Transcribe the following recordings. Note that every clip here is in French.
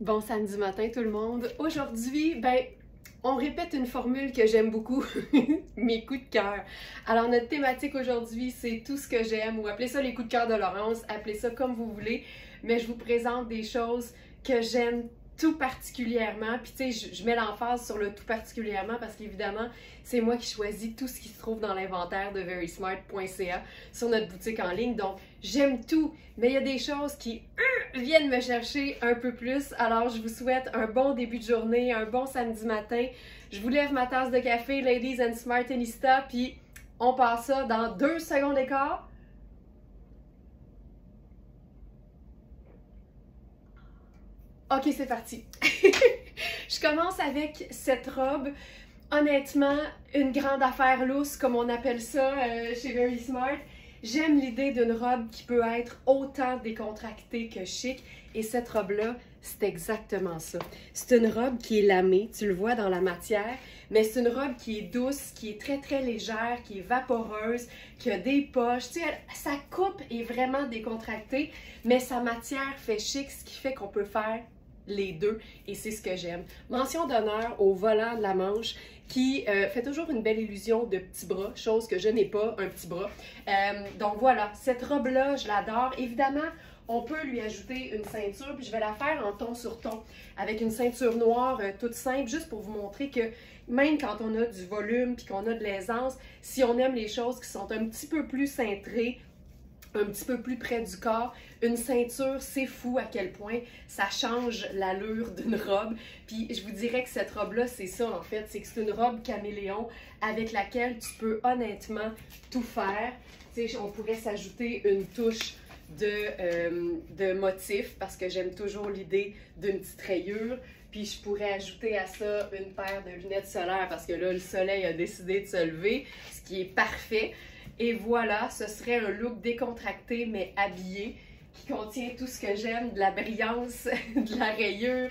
Bon samedi matin tout le monde. Aujourd'hui, on répète une formule que j'aime beaucoup, mes coups de cœur. Alors notre thématique aujourd'hui, c'est tout ce que j'aime, ou appelez ça les coups de cœur de Laurence, appelez ça comme vous voulez, mais je vous présente des choses que j'aime tout particulièrement. Puis tu sais, je mets l'emphase sur le tout particulièrement parce qu'évidemment, c'est moi qui choisis tout ce qui se trouve dans l'inventaire de verysmart.ca sur notre boutique en ligne. Donc, j'aime tout, mais il y a des choses qui viennent me chercher un peu plus. Alors, je vous souhaite un bon début de journée, un bon samedi matin. Je vous lève ma tasse de café, Ladies and Smartinista, puis on passe ça dans 2 secondes et quart. Ok, c'est parti. Je commence avec cette robe. Honnêtement, une grande affaire lousse, comme on appelle ça chez Very Smart. J'aime l'idée d'une robe qui peut être autant décontractée que chic. Et cette robe-là, c'est exactement ça. C'est une robe qui est lamée, tu le vois dans la matière, mais c'est une robe qui est douce, qui est très très légère, qui est vaporeuse, qui a des poches. Tu sais, sa coupe est vraiment décontractée, mais sa matière fait chic, ce qui fait qu'on peut faire les deux, et c'est ce que j'aime. Mention d'honneur au volant de la manche qui fait toujours une belle illusion de petits bras, chose que je n'ai pas, un petit bras. Donc voilà, cette robe-là, je l'adore. Évidemment, on peut lui ajouter une ceinture, puis je vais la faire en ton sur ton, avec une ceinture noire toute simple, juste pour vous montrer que même quand on a du volume puis qu'on a de l'aisance, si on aime les choses qui sont un petit peu plus cintrées, un petit peu plus près du corps, une ceinture, c'est fou à quel point ça change l'allure d'une robe. Puis je vous dirais que cette robe-là, c'est ça en fait, c'est que c'est une robe caméléon avec laquelle tu peux honnêtement tout faire. Tu sais, on pourrait s'ajouter une touche de motif parce que j'aime toujours l'idée d'une petite rayure. Puis je pourrais ajouter à ça une paire de lunettes solaires parce que là, le soleil a décidé de se lever, ce qui est parfait. Et voilà, ce serait un look décontracté mais habillé qui contient tout ce que j'aime, de la brillance, de la rayure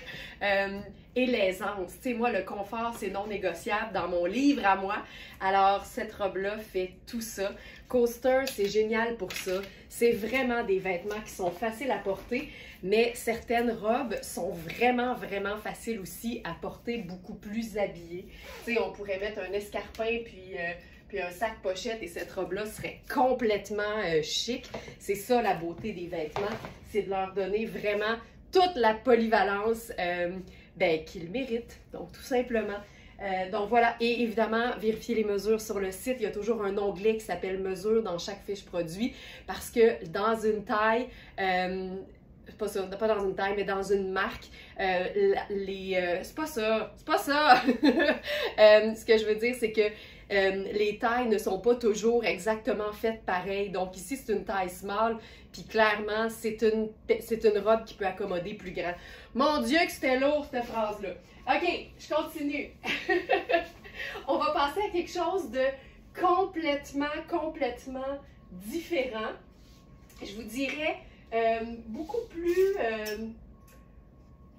et l'aisance. Tu sais, moi, le confort, c'est non négociable dans mon livre à moi. Alors, cette robe-là fait tout ça. Coaster, c'est génial pour ça. C'est vraiment des vêtements qui sont faciles à porter, mais certaines robes sont vraiment faciles aussi à porter, beaucoup plus habillées. Tu sais, on pourrait mettre un escarpin puis un sac pochette et cette robe-là serait complètement chic. C'est ça la beauté des vêtements, c'est de leur donner vraiment toute la polyvalence qu'ils méritent, donc tout simplement. Donc voilà, et évidemment, vérifiez les mesures sur le site. Il y a toujours un onglet qui s'appelle mesure dans chaque fiche produit parce que dans une taille, pas dans une taille, mais dans une marque, c'est pas ça. Ce que je veux dire, c'est que les tailles ne sont pas toujours exactement faites pareil. Donc ici, c'est une taille small, puis clairement, c'est une robe qui peut accommoder plus grand. Mon Dieu que c'était lourd, cette phrase-là. OK, je continue. On va passer à quelque chose de complètement différent. Je vous dirais beaucoup plus...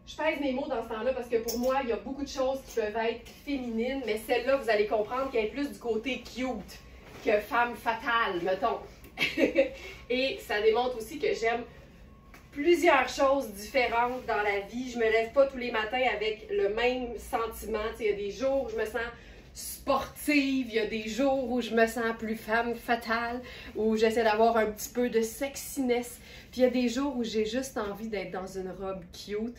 je pèse mes mots dans ce temps-là parce que pour moi, il y a beaucoup de choses qui peuvent être féminines, mais celle-là, vous allez comprendre qu'elle est plus du côté cute que femme fatale, mettons. Et ça démontre aussi que j'aime plusieurs choses différentes dans la vie. Je me lève pas tous les matins avec le même sentiment. Il y a des jours où je me sens sportive, il y a des jours où je me sens plus femme fatale, où j'essaie d'avoir un petit peu de sexiness, puis il y a des jours où j'ai juste envie d'être dans une robe cute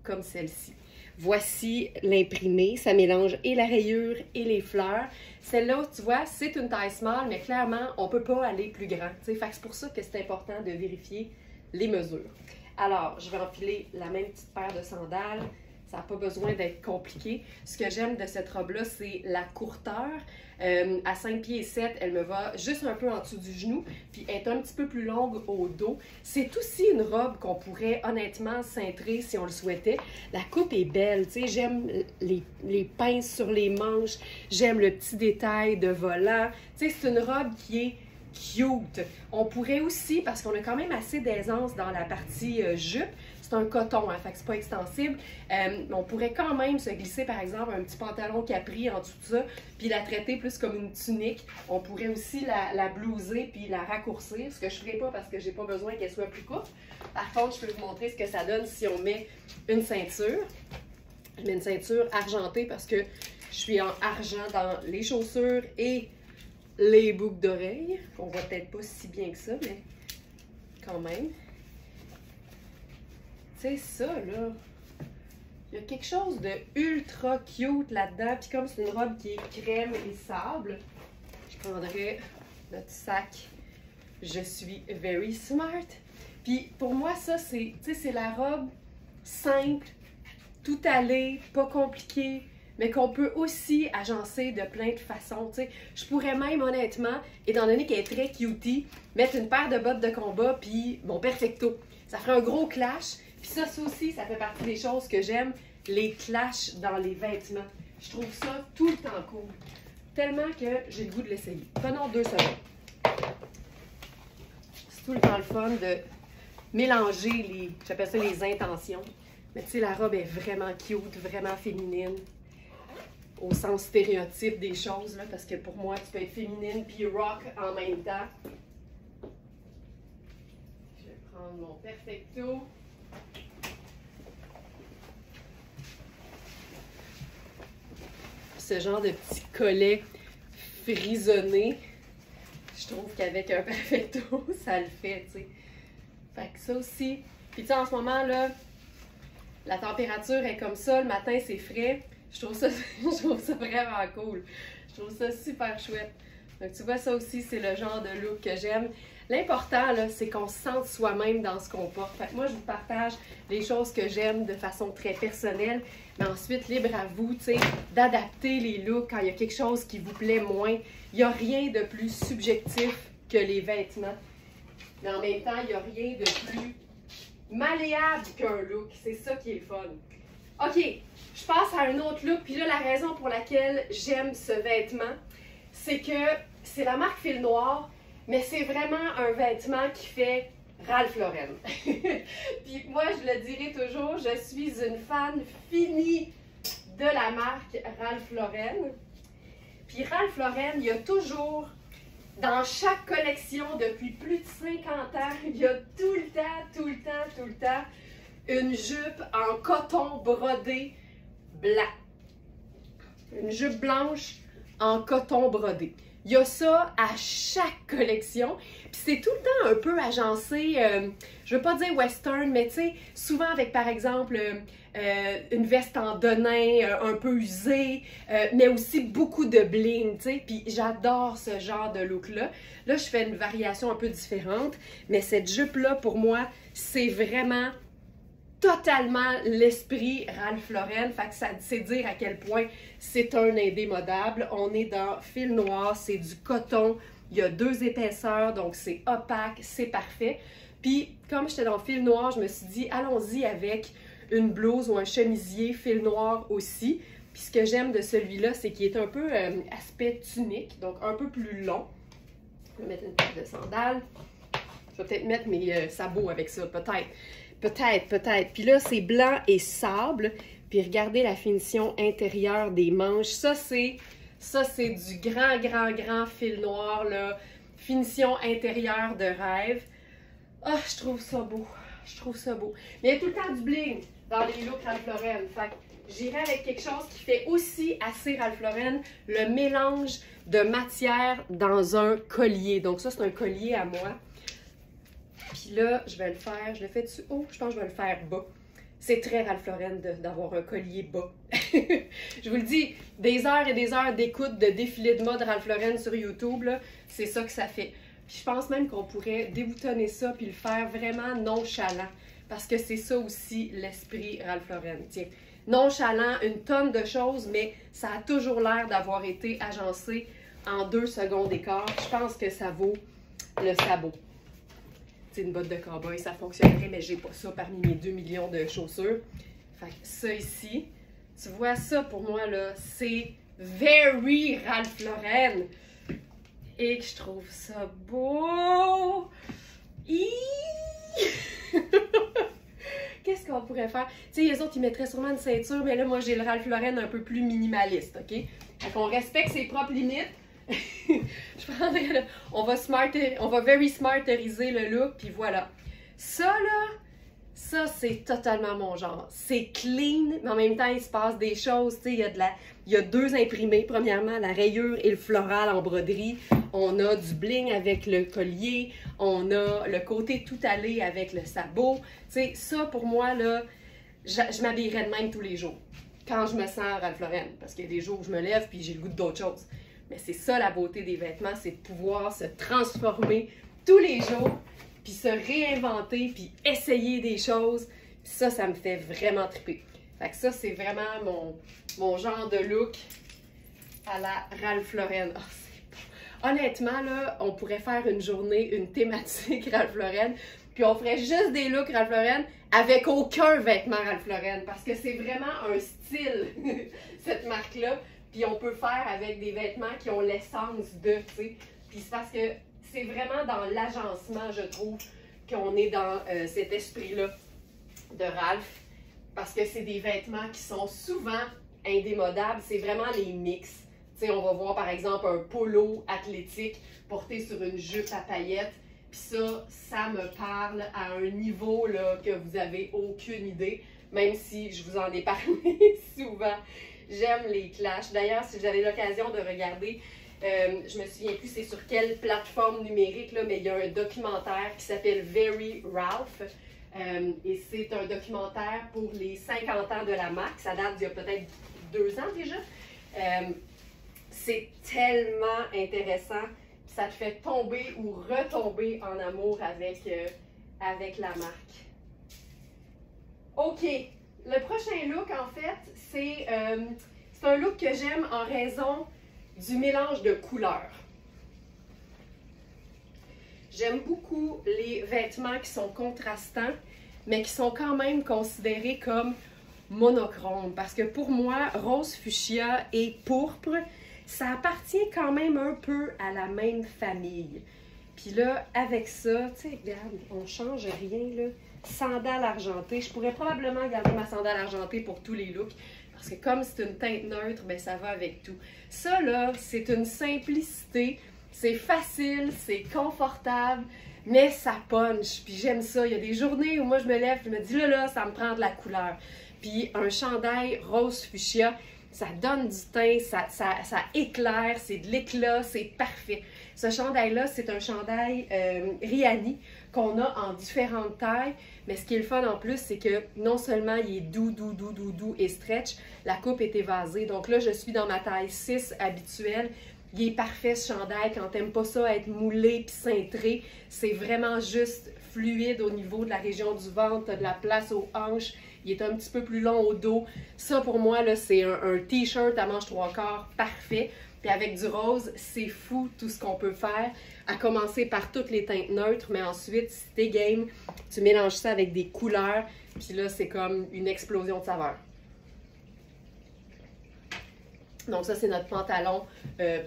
comme celle-ci. Voici l'imprimé, ça mélange et la rayure et les fleurs. Celle-là, tu vois, c'est une taille small, mais clairement, on ne peut pas aller plus grand. Fait que c'est pour ça que c'est important de vérifier les mesures. Alors, je vais enfiler la même petite paire de sandales. Ça n'a pas besoin d'être compliqué. Ce que j'aime de cette robe-là, c'est la courteur. À 5 pieds et 7, elle me va juste un peu en dessous du genou, puis elle est un petit peu plus longue au dos. C'est aussi une robe qu'on pourrait honnêtement cintrer si on le souhaitait. La coupe est belle, tu sais, j'aime les pinces sur les manches, j'aime le petit détail de volant. Tu sais, c'est une robe qui est cute. On pourrait aussi, parce qu'on a quand même assez d'aisance dans la partie jupe, c'est un coton, hein, fait que c'est pas extensible. Mais on pourrait quand même se glisser, par exemple, un petit pantalon capri en dessous de ça, puis la traiter plus comme une tunique. On pourrait aussi la blouser puis la raccourcir, ce que je ferai pas parce que j'ai pas besoin qu'elle soit plus courte. Par contre, je peux vous montrer ce que ça donne si on met une ceinture. Je mets une ceinture argentée parce que je suis en argent dans les chaussures et les boucles d'oreilles. On voit peut-être pas si bien que ça, mais quand même. Tu sais, ça, là, il y a quelque chose de ultra cute là-dedans. Puis comme c'est une robe qui est crème et sable, je prendrais notre sac « Je suis very smart ». Puis pour moi, ça, c'est la robe simple, tout allé, pas compliqué, mais qu'on peut aussi agencer de plein de façons. T'sais. Je pourrais même, honnêtement, étant donné qu'elle est très cutie, mettre une paire de bottes de combat puis mon perfecto. Ça ferait un gros clash. Puis ça aussi, ça fait partie des choses que j'aime, les clashs dans les vêtements. Je trouve ça tout le temps cool. Tellement que j'ai le goût de l'essayer. Prenons 2 secondes. C'est tout le temps le fun de mélanger les, j'appelle ça les intentions. Mais tu sais, la robe est vraiment cute, vraiment féminine. Au sens stéréotype des choses, là, parce que pour moi, tu peux être féminine puis rock en même temps. Je vais prendre mon perfecto. Ce genre de petit collet frisonné, je trouve qu'avec un perfecto, ça le fait, tu sais. Fait que ça aussi. Puis tu sais, en ce moment, là, la température est comme ça, le matin, c'est frais. Je trouve ça vraiment cool. Je trouve ça super chouette. Donc tu vois, ça aussi, c'est le genre de look que j'aime. L'important, là, c'est qu'on se sente soi-même dans ce qu'on porte. Fait que moi, je vous partage les choses que j'aime de façon très personnelle. Mais ensuite, libre à vous, tu sais, d'adapter les looks quand il y a quelque chose qui vous plaît moins. Il n'y a rien de plus subjectif que les vêtements. Mais en même temps, il n'y a rien de plus malléable qu'un look. C'est ça qui est le fun. OK, je passe à un autre look. Puis là, la raison pour laquelle j'aime ce vêtement, c'est que c'est la marque Fil Noir, mais c'est vraiment un vêtement qui fait Ralph Lauren. Puis moi, je le dirai toujours, je suis une fan finie de la marque Ralph Lauren. Puis Ralph Lauren, il y a toujours, dans chaque collection, depuis plus de 50 ans, il y a tout le temps, une jupe en coton brodé blanc. Une jupe blanche en coton brodé. Il y a ça à chaque collection. Puis c'est tout le temps un peu agencé, je veux pas dire western, mais tu sais, souvent avec par exemple une veste en denim un peu usée, mais aussi beaucoup de bling, tu sais. Puis j'adore ce genre de look-là. Là, je fais une variation un peu différente, mais cette jupe-là, pour moi, c'est vraiment totalement l'esprit Ralph Lauren. Fait que ça, c'est dire à quel point c'est un indémodable. On est dans Fil Noir, c'est du coton, il y a 2 épaisseurs, donc c'est opaque, c'est parfait. Puis, comme j'étais dans Fil Noir, je me suis dit, allons-y avec une blouse ou un chemisier Fil Noir aussi. Puis ce que j'aime de celui-là, c'est qu'il est un peu aspect tunique, donc un peu plus long. Je vais mettre une paire de sandales. Je vais peut-être mettre mes sabots avec ça, peut-être. Peut-être. Puis là, c'est blanc et sable. Puis regardez la finition intérieure des manches. Ça, c'est du grand fil noir, là. Finition intérieure de rêve. Ah, je trouve ça beau. Mais il y a tout le temps du bling dans les looks Ralph Lauren. Fait que j'irai avec quelque chose qui fait aussi assez Ralph Lauren, le mélange de matière dans un collier. Donc ça, c'est un collier à moi. Puis là, je vais le faire, je le fais dessus. Oh, je pense que je vais le faire bas. C'est très Ralph Lauren d'avoir un collier bas. Je vous le dis, des heures et des heures d'écoute de défilé de mode Ralph Lauren sur YouTube, c'est ça que ça fait. Puis je pense même qu'on pourrait déboutonner ça puis le faire vraiment nonchalant. Parce que c'est ça aussi l'esprit Ralph Lauren. Tiens, nonchalant, une tonne de choses, mais ça a toujours l'air d'avoir été agencé en 2 secondes d'écart. Je pense que ça vaut le sabot. Une botte de cow-boy, ça fonctionnerait, mais j'ai pas ça parmi mes 2 millions de chaussures. Fait que ça ici, tu vois ça pour moi là, c'est very Ralph Lauren. Et que je trouve ça beau. qu'est-ce qu'on pourrait faire? Tu sais, les autres, ils mettraient sûrement une ceinture, mais là, moi, j'ai le Ralph Lauren un peu plus minimaliste, OK? Fait qu'on respecte ses propres limites. Je prendrais là, on va very smarteriser le look, puis voilà. Ça, là, ça, c'est totalement mon genre. C'est clean, mais en même temps, il se passe des choses. Tu sais, il y a deux imprimés. Premièrement, la rayure et le floral en broderie. On a du bling avec le collier. On a le côté tout allé avec le sabot. Tu sais, ça, pour moi, là, je m'habillerais de même tous les jours. Quand je me sens Ralph Lauren. Parce qu'il y a des jours où je me lève puis j'ai le goût d'autre chose. Mais c'est ça la beauté des vêtements, c'est de pouvoir se transformer tous les jours, puis se réinventer, puis essayer des choses. Puis ça me fait vraiment triper. Fait que ça, c'est vraiment mon genre de look à la Ralph Lauren. Oh, honnêtement, là, on pourrait faire une journée, une thématique Ralph Lauren, puis on ferait juste des looks Ralph Lauren avec aucun vêtement Ralph Lauren, parce que c'est vraiment un style, cette marque-là. Puis on peut faire avec des vêtements qui ont l'essence de, tu sais. Puis c'est parce que c'est vraiment dans l'agencement, je trouve, qu'on est dans cet esprit-là de Ralph. Parce que c'est des vêtements qui sont souvent indémodables. C'est vraiment les mix. Tu sais, on va voir par exemple un polo athlétique porté sur une jupe à paillettes. Puis ça me parle à un niveau là, que vous n'avez aucune idée. Même si je vous en ai parlé souvent. J'aime les clashs. D'ailleurs, si vous avez l'occasion de regarder, je me souviens plus c'est sur quelle plateforme numérique, là, mais il y a un documentaire qui s'appelle Very Ralph. Et c'est un documentaire pour les 50 ans de la marque. Ça date d'il y a peut-être 2 ans déjà. C'est tellement intéressant. Ça te fait tomber ou retomber en amour avec la marque. OK. Le prochain look, en fait, c'est un look que j'aime en raison du mélange de couleurs. J'aime beaucoup les vêtements qui sont contrastants, mais qui sont quand même considérés comme monochromes. Parce que pour moi, rose fuchsia et pourpre, ça appartient quand même un peu à la même famille. Puis là, avec ça, tu sais, regarde, on change rien, là. Sandale argentée. Je pourrais probablement garder ma sandale argentée pour tous les looks. Parce que comme c'est une teinte neutre, ben ça va avec tout. Ça, là, c'est une simplicité. C'est facile, c'est confortable, mais ça punch. Puis j'aime ça. Il y a des journées où moi, je me lève et je me dis, là, ça me prend de la couleur. Puis un chandail rose fuchsia, ça donne du teint, ça éclaire, c'est de l'éclat, c'est parfait. Ce chandail-là, c'est un chandail Rihanni qu'on a en différentes tailles. Mais ce qui est le fun en plus, c'est que non seulement il est doux et stretch, la coupe est évasée. Donc là, je suis dans ma taille 6 habituelle. Il est parfait ce chandail quand t'aimes pas ça être moulé puis cintré. C'est vraiment juste fluide au niveau de la région du ventre, t'as de la place aux hanches. Il est un petit peu plus long au dos. Ça, pour moi, là, c'est un t-shirt à manches 3/4 parfait. Puis avec du rose, c'est fou tout ce qu'on peut faire. À commencer par toutes les teintes neutres, mais ensuite, si t'es game, tu mélanges ça avec des couleurs. Puis là, c'est comme une explosion de saveurs. Donc ça, c'est notre pantalon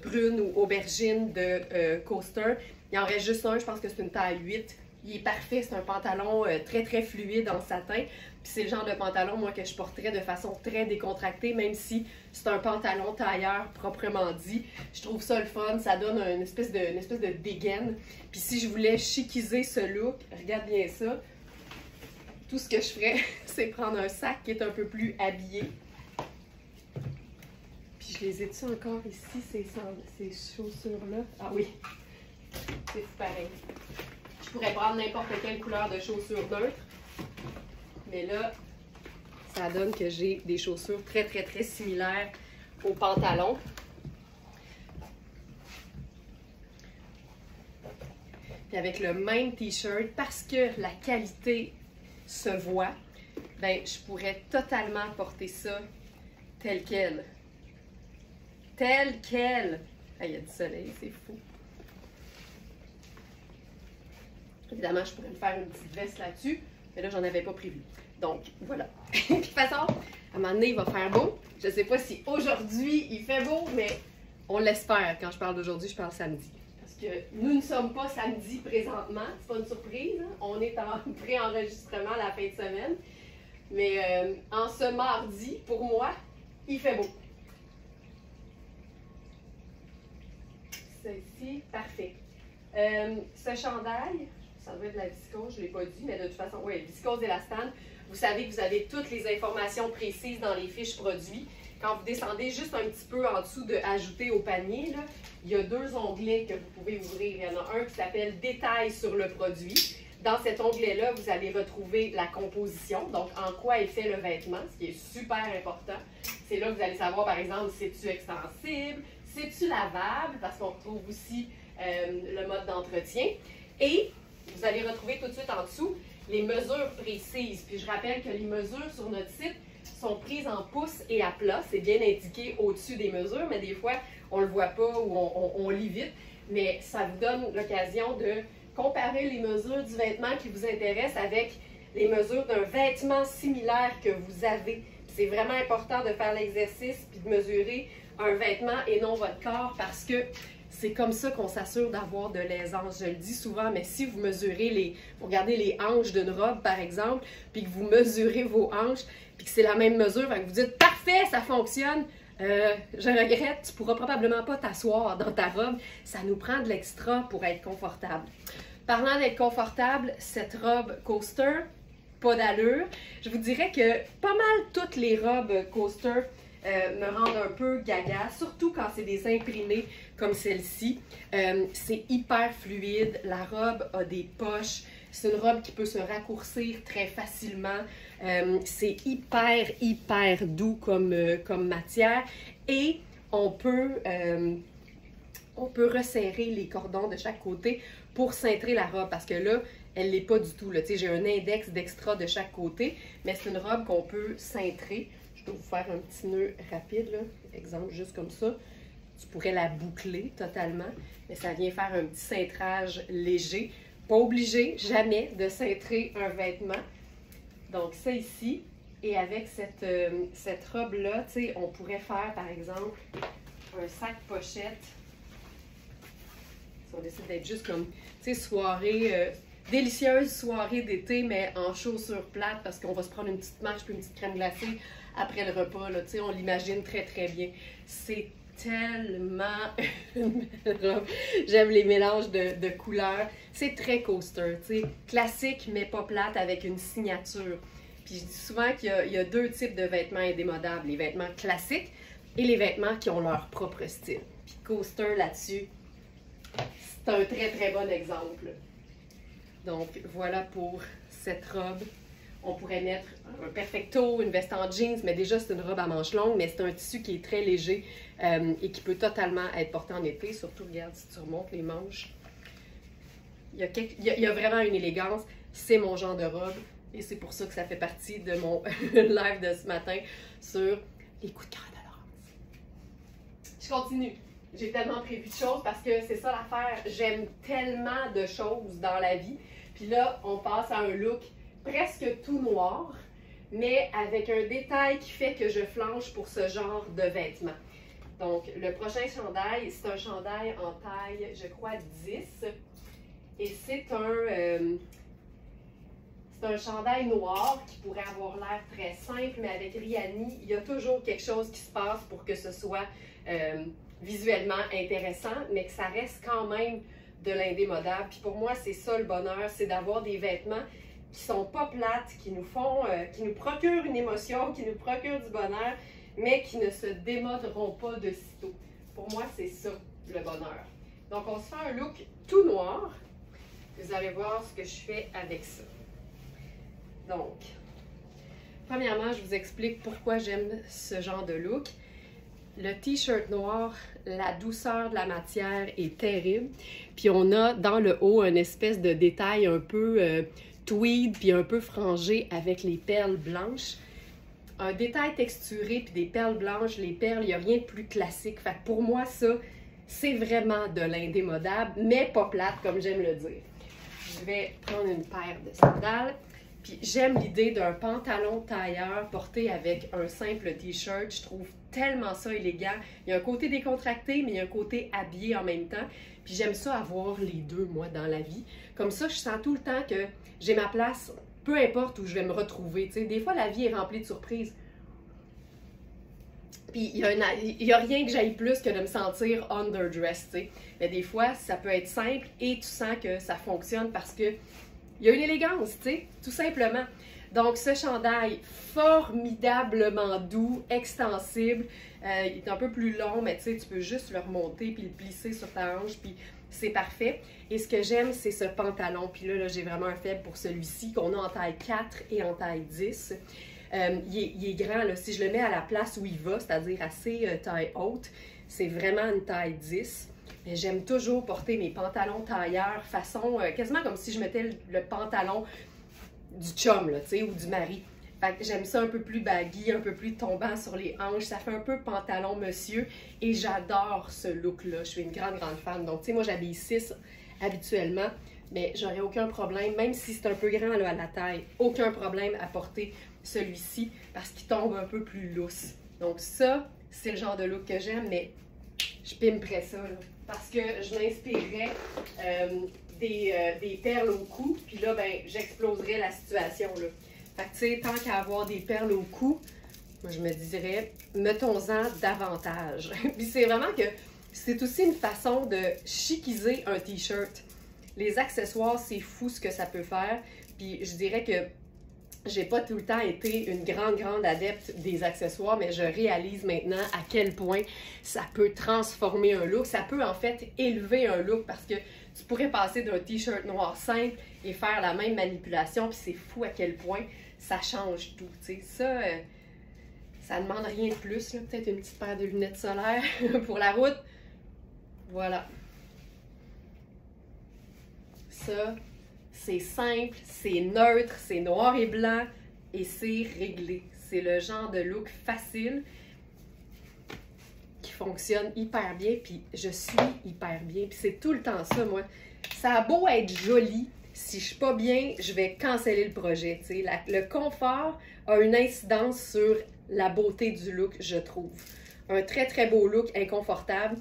prune ou aubergine de Coaster. Il en reste juste un, je pense que c'est une taille 8. Il est parfait, c'est un pantalon très fluide en satin. Puis c'est le genre de pantalon, moi, que je porterais de façon très décontractée, même si c'est un pantalon tailleur proprement dit. Je trouve ça le fun, ça donne une espèce de dégaine. Puis si je voulais chiquiser ce look, regarde bien ça, tout ce que je ferais, c'est prendre un sac qui est un peu plus habillé. Puis je les ai-tu encore ici, ces chaussures-là? Ah oui, c'est pareil. Je pourrais prendre n'importe quelle couleur de chaussures neutres. Mais là, ça donne que j'ai des chaussures très similaires au pantalon. Puis avec le même t-shirt, parce que la qualité se voit, ben je pourrais totalement porter ça tel quel. Tel quel! Ah, il y a du soleil, c'est fou. Évidemment, je pourrais me faire une petite veste là-dessus, mais là, j'en avais pas prévu. Donc, voilà. Puis, de toute façon, à un moment donné, il va faire beau. Je ne sais pas si aujourd'hui, il fait beau, mais on l'espère. Quand je parle d'aujourd'hui, je parle samedi. Parce que nous ne sommes pas samedi présentement. C'est pas une surprise. Hein? On est en pré-enregistrement la fin de semaine. Mais en ce mardi, pour moi, il fait beau. Celle-ci, parfait. Ce chandail, ça doit être de la viscose, je ne l'ai pas dit, mais de toute façon, oui, viscose élastane. Vous savez que vous avez toutes les informations précises dans les fiches produits. Quand vous descendez juste un petit peu en dessous de « Ajouter au panier », là, il y a deux onglets que vous pouvez ouvrir. Il y en a un qui s'appelle « Détails sur le produit ». Dans cet onglet-là, vous allez retrouver la composition, donc en quoi est fait le vêtement, ce qui est super important. C'est là que vous allez savoir, par exemple, c'est-tu extensible, c'est-tu lavable, parce qu'on retrouve aussi le mode d'entretien. Et vous allez retrouver tout de suite en dessous les mesures précises. Puis je rappelle que les mesures sur notre site sont prises en pouces et à plat. C'est bien indiqué au-dessus des mesures, mais des fois, on ne le voit pas ou on lit vite. Mais ça vous donne l'occasion de comparer les mesures du vêtement qui vous intéresse avec les mesures d'un vêtement similaire que vous avez. C'est vraiment important de faire l'exercice puis de mesurer un vêtement et non votre corps parce que c'est comme ça qu'on s'assure d'avoir de l'aisance. Je le dis souvent, mais si vous mesurez vous regardez les hanches d'une robe par exemple, puis que vous mesurez vos hanches, puis que c'est la même mesure, que vous dites « Parfait, ça fonctionne! » je regrette, tu ne pourras probablement pas t'asseoir dans ta robe. Ça nous prend de l'extra pour être confortable. Parlant d'être confortable, cette robe coaster, pas d'allure. Je vous dirais que pas mal toutes les robes coaster me rendent un peu gaga, surtout quand c'est des imprimés comme celle-ci. C'est hyper fluide, la robe a des poches, c'est une robe qui peut se raccourcir très facilement. C'est hyper doux comme matière et on peut resserrer les cordons de chaque côté pour cintrer la robe parce que là, elle ne l'est pas du tout. J'ai un index d'extra de chaque côté, mais c'est une robe qu'on peut cintrer. Je peux vous faire un petit nœud rapide, là. Exemple, juste comme ça. Tu pourrais la boucler totalement, mais ça vient faire un petit cintrage léger. Pas obligé, jamais, de cintrer un vêtement. Donc, ça ici. Et avec cette robe-là, on pourrait faire, par exemple, un sac pochette. Si on décide d'être juste comme, soirée, délicieuse soirée d'été, mais en chaussures plates, parce qu'on va se prendre une petite marche puis une petite crème glacée après le repas, là, on l'imagine très bien. C'est tellement une belle robe. J'aime les mélanges de couleurs. C'est très coaster, classique, mais pas plate, avec une signature. Puis je dis souvent qu'il y a deux types de vêtements indémodables, les vêtements classiques et les vêtements qui ont leur propre style. Puis coaster là-dessus, c'est un très bon exemple. Donc voilà pour cette robe. On pourrait mettre un perfecto, une veste en jeans, mais déjà c'est une robe à manches longues, mais c'est un tissu qui est très léger et qui peut totalement être porté en été. Surtout, regarde, si tu remontes les manches, il y a vraiment une élégance. C'est mon genre de robe et c'est pour ça que ça fait partie de mon live de ce matin sur les coups de cœur de Laurence. Je continue. J'ai tellement prévu de choses parce que c'est ça l'affaire. J'aime tellement de choses dans la vie. Puis là, on passe à un look presque tout noir, mais avec un détail qui fait que je flanche pour ce genre de vêtements. Donc, le prochain chandail, c'est un chandail en taille, je crois, 10. Et c'est un chandail noir qui pourrait avoir l'air très simple, mais avec Riani, il y a toujours quelque chose qui se passe pour que ce soit visuellement intéressant, mais que ça reste quand même de l'indémodable. Puis pour moi, c'est ça le bonheur, c'est d'avoir des vêtements qui sont pas plates, qui nous procurent une émotion, qui nous procurent du bonheur, mais qui ne se démoderont pas de sitôt. Pour moi, c'est ça le bonheur. Donc, on se fait un look tout noir. Vous allez voir ce que je fais avec ça. Donc, premièrement, je vous explique pourquoi j'aime ce genre de look. Le t-shirt noir, la douceur de la matière est terrible. Puis on a dans le haut une espèce de détail un peu tweed puis un peu frangé avec les perles blanches. Un détail texturé puis des perles blanches, les perles, il n'y a rien de plus classique. Fait que pour moi, ça, c'est vraiment de l'indémodable, mais pas plate comme j'aime le dire. Je vais prendre une paire de sandales. Puis j'aime l'idée d'un pantalon tailleur porté avec un simple t-shirt. Je trouve tellement ça élégant. Il y a un côté décontracté, mais il y a un côté habillé en même temps. Puis j'aime ça avoir les deux, moi, dans la vie. Comme ça, je sens tout le temps que j'ai ma place, peu importe où je vais me retrouver. Tu sais, des fois, la vie est remplie de surprises. Puis il y a rien que j'aille plus que de me sentir underdressed, tu sais. Mais des fois, ça peut être simple et tu sens que ça fonctionne parce que il y a une élégance, tu sais, tout simplement. Donc, ce chandail formidablement doux, extensible. Il est un peu plus long, mais tu sais, tu peux juste le remonter puis le plisser sur ta hanche, puis c'est parfait. Et ce que j'aime, c'est ce pantalon. Puis là j'ai vraiment un faible pour celui-ci qu'on a en taille 4 et en taille 10. Il est grand, là. Si je le mets à la place où il va, c'est-à-dire assez taille haute, c'est vraiment une taille 10. Mais j'aime toujours porter mes pantalons tailleurs façon, quasiment comme si je mettais le pantalon du chum, là, tu sais, ou du mari. Fait que j'aime ça un peu plus baggy, un peu plus tombant sur les hanches. Ça fait un peu pantalon monsieur et j'adore ce look-là. Je suis une grande fan. Donc, tu sais, moi, j'habille 6 habituellement, mais j'aurais aucun problème, même si c'est un peu grand là, à la taille, aucun problème à porter celui-ci parce qu'il tombe un peu plus lousse. Donc ça, c'est le genre de look que j'aime, mais je pimperais ça, là, parce que je m'inspirerais des perles au cou, puis là, ben, j'exploserais la situation, là. Fait que, tu sais, tant qu'à avoir des perles au cou, moi, je me dirais, mettons-en davantage. Puis c'est vraiment que c'est aussi une façon de chiquiser un t-shirt. Les accessoires, c'est fou ce que ça peut faire. Puis je dirais que j'ai pas tout le temps été une grande adepte des accessoires, mais je réalise maintenant à quel point ça peut transformer un look. Ça peut en fait élever un look parce que tu pourrais passer d'un t-shirt noir simple et faire la même manipulation, puis c'est fou à quel point ça change tout. Tu sais, ça demande rien de plus. Peut-être une petite paire de lunettes solaires pour la route. Voilà. Ça, c'est simple, c'est neutre, c'est noir et blanc et c'est réglé. C'est le genre de look facile qui fonctionne hyper bien, puis je suis hyper bien. Puis c'est tout le temps ça, moi. Ça a beau être joli, si je suis pas bien, je vais canceller le projet. Tu sais. Le confort a une incidence sur la beauté du look, je trouve. Un très beau look inconfortable,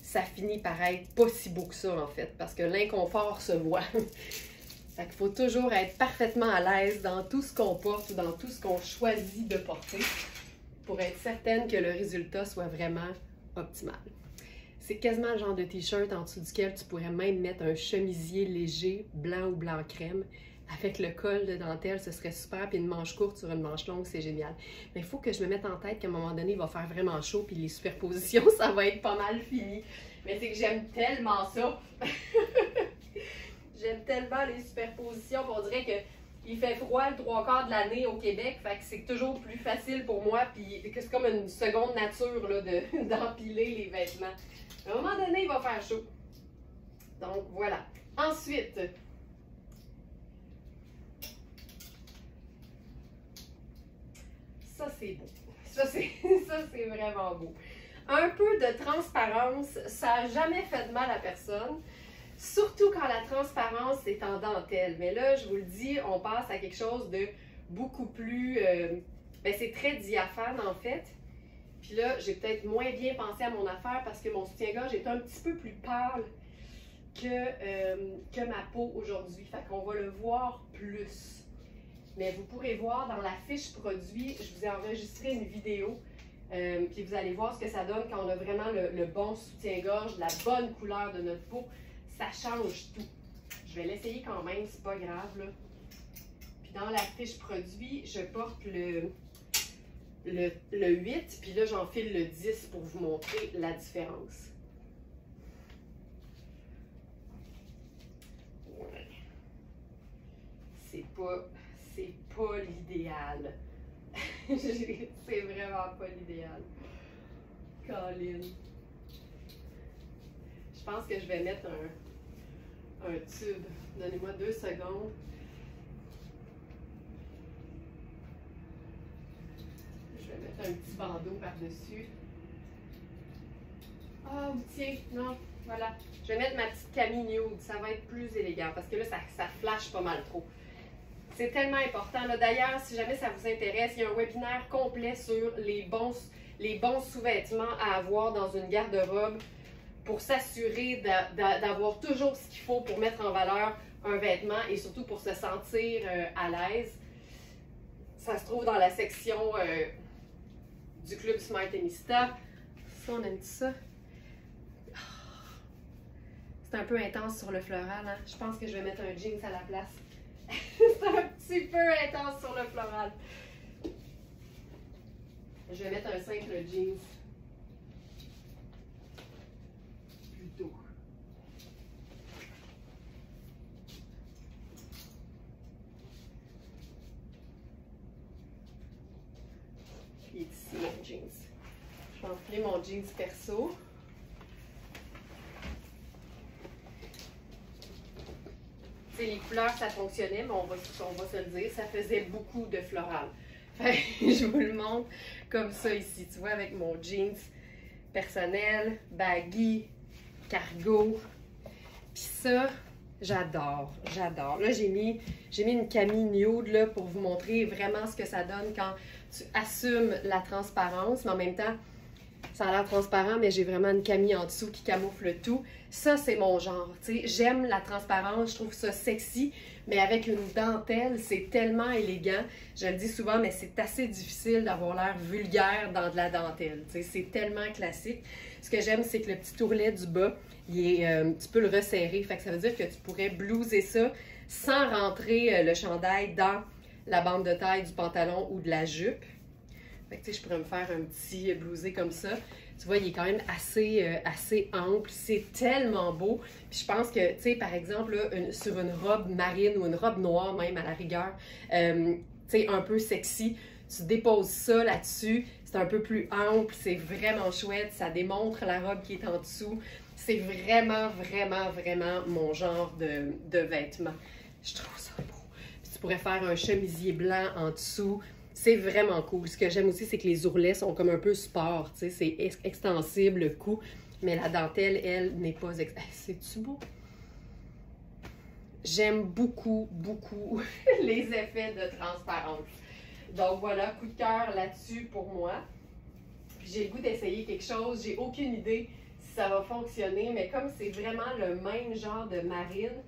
ça finit par être pas si beau que ça, en fait, parce que l'inconfort se voit. Fait qu'il faut toujours être parfaitement à l'aise dans tout ce qu'on porte ou dans tout ce qu'on choisit de porter pour être certaine que le résultat soit vraiment optimal. C'est quasiment le genre de t-shirt en dessous duquel tu pourrais même mettre un chemisier léger, blanc ou blanc crème. Avec le col de dentelle, ce serait super. Puis une manche courte sur une manche longue, c'est génial. Mais il faut que je me mette en tête qu'à un moment donné, il va faire vraiment chaud. Puis les superpositions, ça va être pas mal fini. Mais c'est que j'aime tellement ça. J'aime tellement les superpositions. On dirait qu'il fait froid le 3/4 de l'année au Québec. Fait que c'est toujours plus facile pour moi. Puis c'est comme une seconde nature d'empiler les vêtements. À un moment donné, il va faire chaud. Donc voilà. Ensuite, ça c'est beau. Ça c'est vraiment beau. Un peu de transparence, ça n'a jamais fait de mal à personne. Surtout quand la transparence est en dentelle. Mais là, je vous le dis, on passe à quelque chose de beaucoup plus... ben c'est très diaphane en fait. Puis là, j'ai peut-être moins bien pensé à mon affaire parce que mon soutien-gorge est un petit peu plus pâle que ma peau aujourd'hui. Fait qu'on va le voir plus. Mais vous pourrez voir dans la fiche produit, je vous ai enregistré une vidéo. Puis vous allez voir ce que ça donne quand on a vraiment le bon soutien-gorge, la bonne couleur de notre peau. Ça change tout. Je vais l'essayer quand même, c'est pas grave, là. Puis dans la fiche produit, je porte le 8, puis là j'enfile le 10 pour vous montrer la différence. Ouais. C'est pas l'idéal. C'est vraiment pas l'idéal. Colin. Je pense que je vais mettre un tube. Donnez-moi 2 secondes. Je vais mettre un petit bandeau par-dessus. Oh, tiens, non, voilà. Je vais mettre ma petite Camille Nude. Ça va être plus élégant parce que là, ça flash pas mal trop. C'est tellement important. D'ailleurs, si jamais ça vous intéresse, il y a un webinaire complet sur les bons sous-vêtements à avoir dans une garde-robe pour s'assurer d'avoir toujours ce qu'il faut pour mettre en valeur un vêtement et surtout pour se sentir à l'aise. Ça se trouve dans la section du Club Smartemista. Ça, on aime ça. C'est un peu intense sur le floral, hein? Je pense que je vais mettre un jeans à la place. C'est un petit peu intense sur le floral. Je vais mettre un simple jeans. Plutôt. Puis ici, mon jeans. Je vais enfiler mon jeans perso. Les couleurs, ça fonctionnait, mais on va se le dire, ça faisait beaucoup de floral. Je vous le montre comme ça ici, tu vois, avec mon jeans personnel, baggy, cargo. Puis ça, j'adore, j'adore. Là, j'ai mis une Camille nude là, pour vous montrer vraiment ce que ça donne quand tu assumes la transparence, mais en même temps, ça a l'air transparent, mais j'ai vraiment une Camille en dessous qui camoufle tout. Ça, c'est mon genre, tu sais. J'aime la transparence, je trouve ça sexy, mais avec une dentelle, c'est tellement élégant. Je le dis souvent, mais c'est assez difficile d'avoir l'air vulgaire dans de la dentelle, tu sais. C'est tellement classique. Ce que j'aime, c'est que le petit ourlet du bas, tu peux le resserrer. Fait que ça veut dire que tu pourrais blouser ça sans rentrer le chandail dans la bande de taille du pantalon ou de la jupe. Fait que, tu sais, je pourrais me faire un petit blousé comme ça. Tu vois, il est quand même assez ample. C'est tellement beau. Puis je pense que, tu sais, par exemple, là, sur une robe marine ou une robe noire même à la rigueur, tu sais, un peu sexy, tu déposes ça là-dessus. C'est un peu plus ample. C'est vraiment chouette. Ça démontre la robe qui est en dessous. C'est vraiment, vraiment, vraiment mon genre de vêtements. Je trouve ça beau. Puis tu pourrais faire un chemisier blanc en dessous. C'est vraiment cool. Ce que j'aime aussi, c'est que les ourlets sont comme un peu sport, tu sais, c'est extensible le cou, mais la dentelle, elle, n'est pas... C'est-tu beau? J'aime beaucoup, beaucoup les effets de transparence. Donc voilà, coup de cœur là-dessus pour moi. J'ai le goût d'essayer quelque chose, j'ai aucune idée si ça va fonctionner, mais comme c'est vraiment le même genre de marine,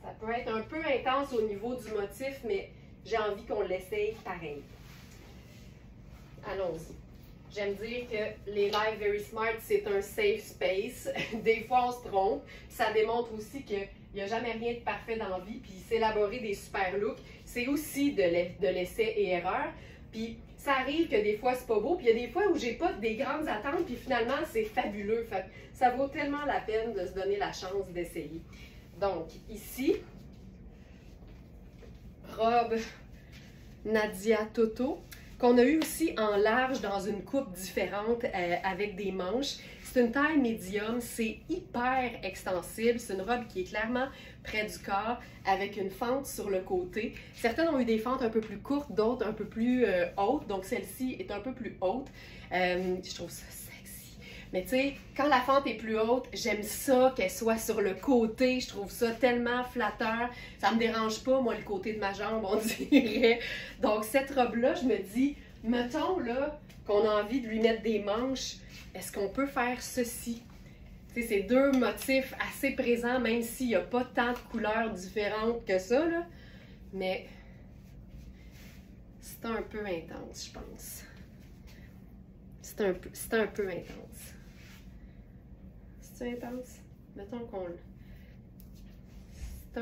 ça peut être un peu intense au niveau du motif, mais j'ai envie qu'on l'essaye pareil. Allons-y. J'aime dire que les Live Very Smart, c'est un safe space. Des fois, on se trompe. Ça démontre aussi qu'il n'y a jamais rien de parfait dans la vie. Puis s'élaborer des super looks, c'est aussi de l'essai et erreur. Puis ça arrive que des fois, c'est pas beau. Puis il y a des fois où j'ai pas des grandes attentes. Puis finalement, c'est fabuleux. Fait, ça vaut tellement la peine de se donner la chance d'essayer. Donc, ici, robe Nadia Toto, qu'on a eu aussi en large dans une coupe différente avec des manches. C'est une taille médium, c'est hyper extensible. C'est une robe qui est clairement près du corps avec une fente sur le côté. Certaines ont eu des fentes un peu plus courtes, d'autres un peu plus hautes. Donc celle-ci est un peu plus haute. Je trouve ça sexy. Mais tu sais, quand la fente est plus haute, j'aime ça qu'elle soit sur le côté. Je trouve ça tellement flatteur. Ça me dérange pas, moi, le côté de ma jambe, on dirait. Donc, cette robe-là, je me dis, mettons là qu'on a envie de lui mettre des manches, est-ce qu'on peut faire ceci? Tu sais, c'est deux motifs assez présents, même s'il n'y a pas tant de couleurs différentes que ça, là. Mais c'est un peu intense, je pense. C'est un peu intense. C'est intense? Mettons qu'on le... C'est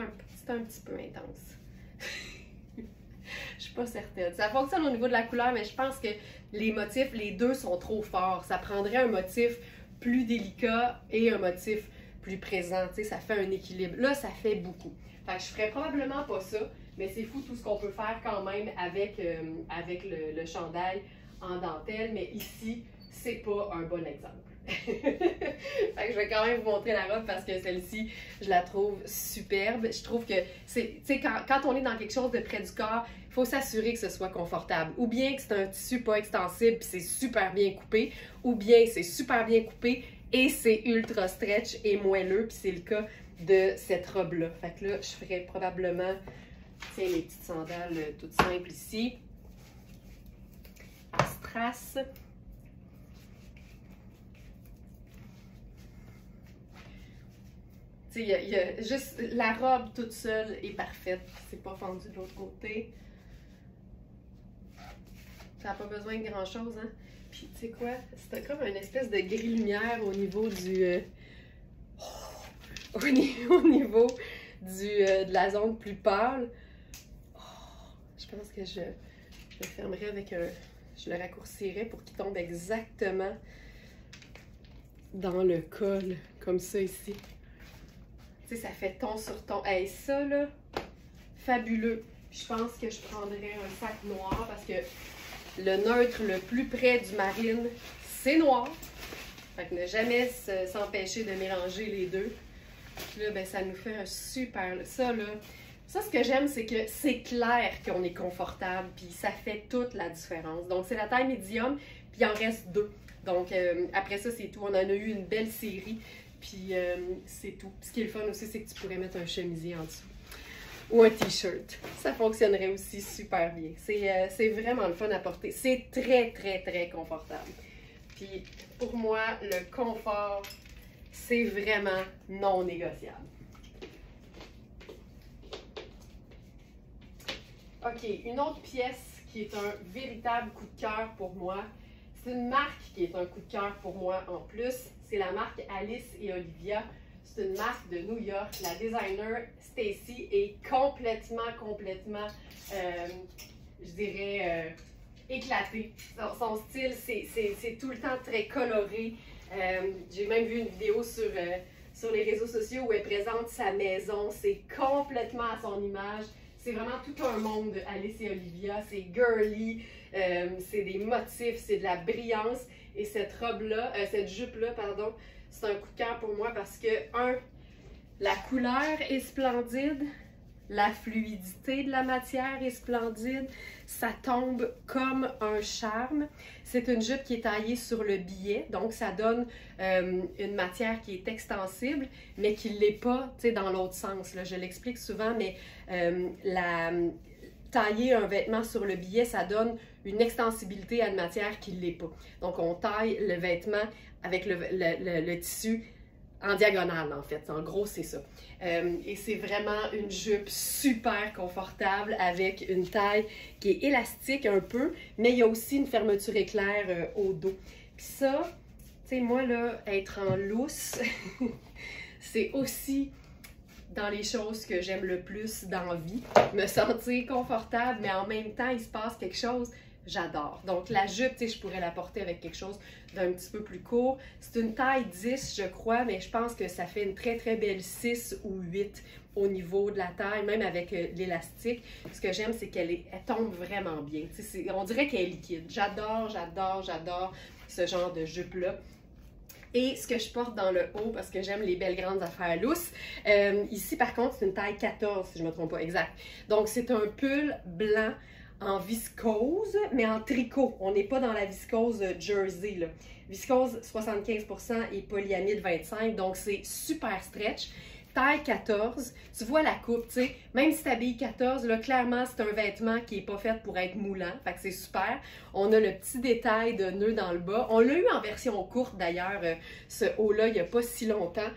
un petit peu intense. Je suis pas certaine. Ça fonctionne au niveau de la couleur, mais je pense que les motifs, les deux sont trop forts. Ça prendrait un motif plus délicat et un motif plus présent. Tu sais, ça fait un équilibre. Là, ça fait beaucoup. Fait que je ferais probablement pas ça, mais c'est fou tout ce qu'on peut faire quand même avec le chandail en dentelle. Mais ici, c'est pas un bon exemple. Fait que je vais quand même vous montrer la robe parce que celle-ci, je la trouve superbe. Je trouve que c'est, tu sais, quand on est dans quelque chose de près du corps, il faut s'assurer que ce soit confortable. Ou bien que c'est un tissu pas extensible puis c'est super bien coupé, ou bien c'est super bien coupé et c'est ultra stretch et moelleux, puis c'est le cas de cette robe-là. Fait que là, je ferais probablement, tiens, les petites sandales toutes simples ici. Strass. Tu sais, il y a juste la robe toute seule est parfaite. C'est pas fendu de l'autre côté. Ça n'a pas besoin de grand chose, hein. Puis tu sais quoi? C'était comme une espèce de gris-lumière au niveau du... au niveau de la zone plus pâle. Oh, je pense que je le fermerai avec un... Je le raccourcirai pour qu'il tombe exactement dans le col, comme ça ici. Tu sais, ça fait ton sur ton. Hey, ça là, fabuleux. Je pense que je prendrais un sac noir parce que le neutre le plus près du marine, c'est noir. Fait que ne jamais s'empêcher de mélanger les deux. Puis là, ben, ça nous fait un super... Ça, là, ça, ce que j'aime, c'est que c'est clair qu'on est confortable, puis ça fait toute la différence. Donc, c'est la taille médium, puis il en reste 2. Donc, après ça, c'est tout. On en a eu une belle série, puis c'est tout. Puis ce qui est le fun aussi, c'est que tu pourrais mettre un chemisier en dessous. Ou un t-shirt. Ça fonctionnerait aussi super bien. C'est vraiment le fun à porter. C'est très, très, très confortable. Puis, pour moi, le confort, c'est vraiment non négociable. OK, une autre pièce qui est un véritable coup de cœur pour moi. C'est une marque qui est un coup de cœur pour moi en plus. C'est la marque Alice et Olivia. C'est une marque de New York. La designer Stacy est complètement, je dirais, éclatée. Son style, c'est tout le temps très coloré. J'ai même vu une vidéo sur les réseaux sociaux où elle présente sa maison. C'est complètement à son image. C'est vraiment tout un monde, Alice et Olivia. C'est girly, c'est des motifs, c'est de la brillance. Et cette robe-là, cette jupe-là, pardon, c'est un coup de cœur pour moi parce que, la couleur est splendide, la fluidité de la matière est splendide, ça tombe comme un charme. C'est une jupe qui est taillée sur le billet, donc ça donne une matière qui est extensible, mais qui ne l'est pas, tu sais, dans l'autre sens. Là. Je l'explique souvent, mais tailler un vêtement sur le billet, ça donne une extensibilité à une matière qui ne l'est pas. Donc, on taille le vêtement avec le tissu en diagonale, en fait. En gros, c'est ça. Et c'est vraiment une jupe super confortable avec une taille qui est élastique un peu, mais il y a aussi une fermeture éclair au dos. Puis ça, tu sais, moi, là, être en lousse, c'est aussi dans les choses que j'aime le plus dans la vie. Me sentir confortable, mais en même temps, il se passe quelque chose. J'adore. Donc, la jupe, tu sais, je pourrais la porter avec quelque chose d'un petit peu plus court. C'est une taille 10, je crois, mais je pense que ça fait une très, très belle 6 ou 8 au niveau de la taille, même avec l'élastique. Ce que j'aime, c'est qu'elle tombe vraiment bien. Tu sais, on dirait qu'elle est liquide. J'adore, j'adore, j'adore ce genre de jupe-là. Et ce que je porte dans le haut, parce que j'aime les belles grandes affaires lousses, ici, par contre, c'est une taille 14, si je ne me trompe pas, exact. Donc, c'est un pull blanc en viscose, mais en tricot. On n'est pas dans la viscose jersey, là. Viscose 75% et polyamide 25%, donc c'est super stretch. Taille 14, tu vois la coupe, tu sais, même si tu habilles 14, là, clairement, c'est un vêtement qui n'est pas fait pour être moulant, fait que c'est super. On a le petit détail de nœud dans le bas. On l'a eu en version courte, d'ailleurs, ce haut-là, il n'y a pas si longtemps.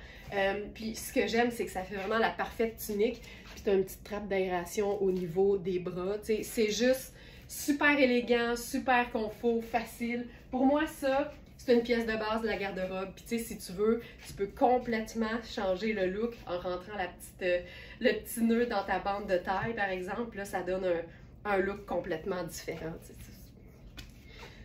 Puis ce que j'aime, c'est que ça fait vraiment la parfaite tunique. Puis tu as une petite trappe d'aération au niveau des bras, tu sais, c'est juste super élégant, super confort, facile. Pour moi, ça... c'est une pièce de base de la garde-robe. Puis tu sais, si tu veux, tu peux complètement changer le look en rentrant le petit nœud dans ta bande de taille, par exemple. Là, ça donne un look complètement différent.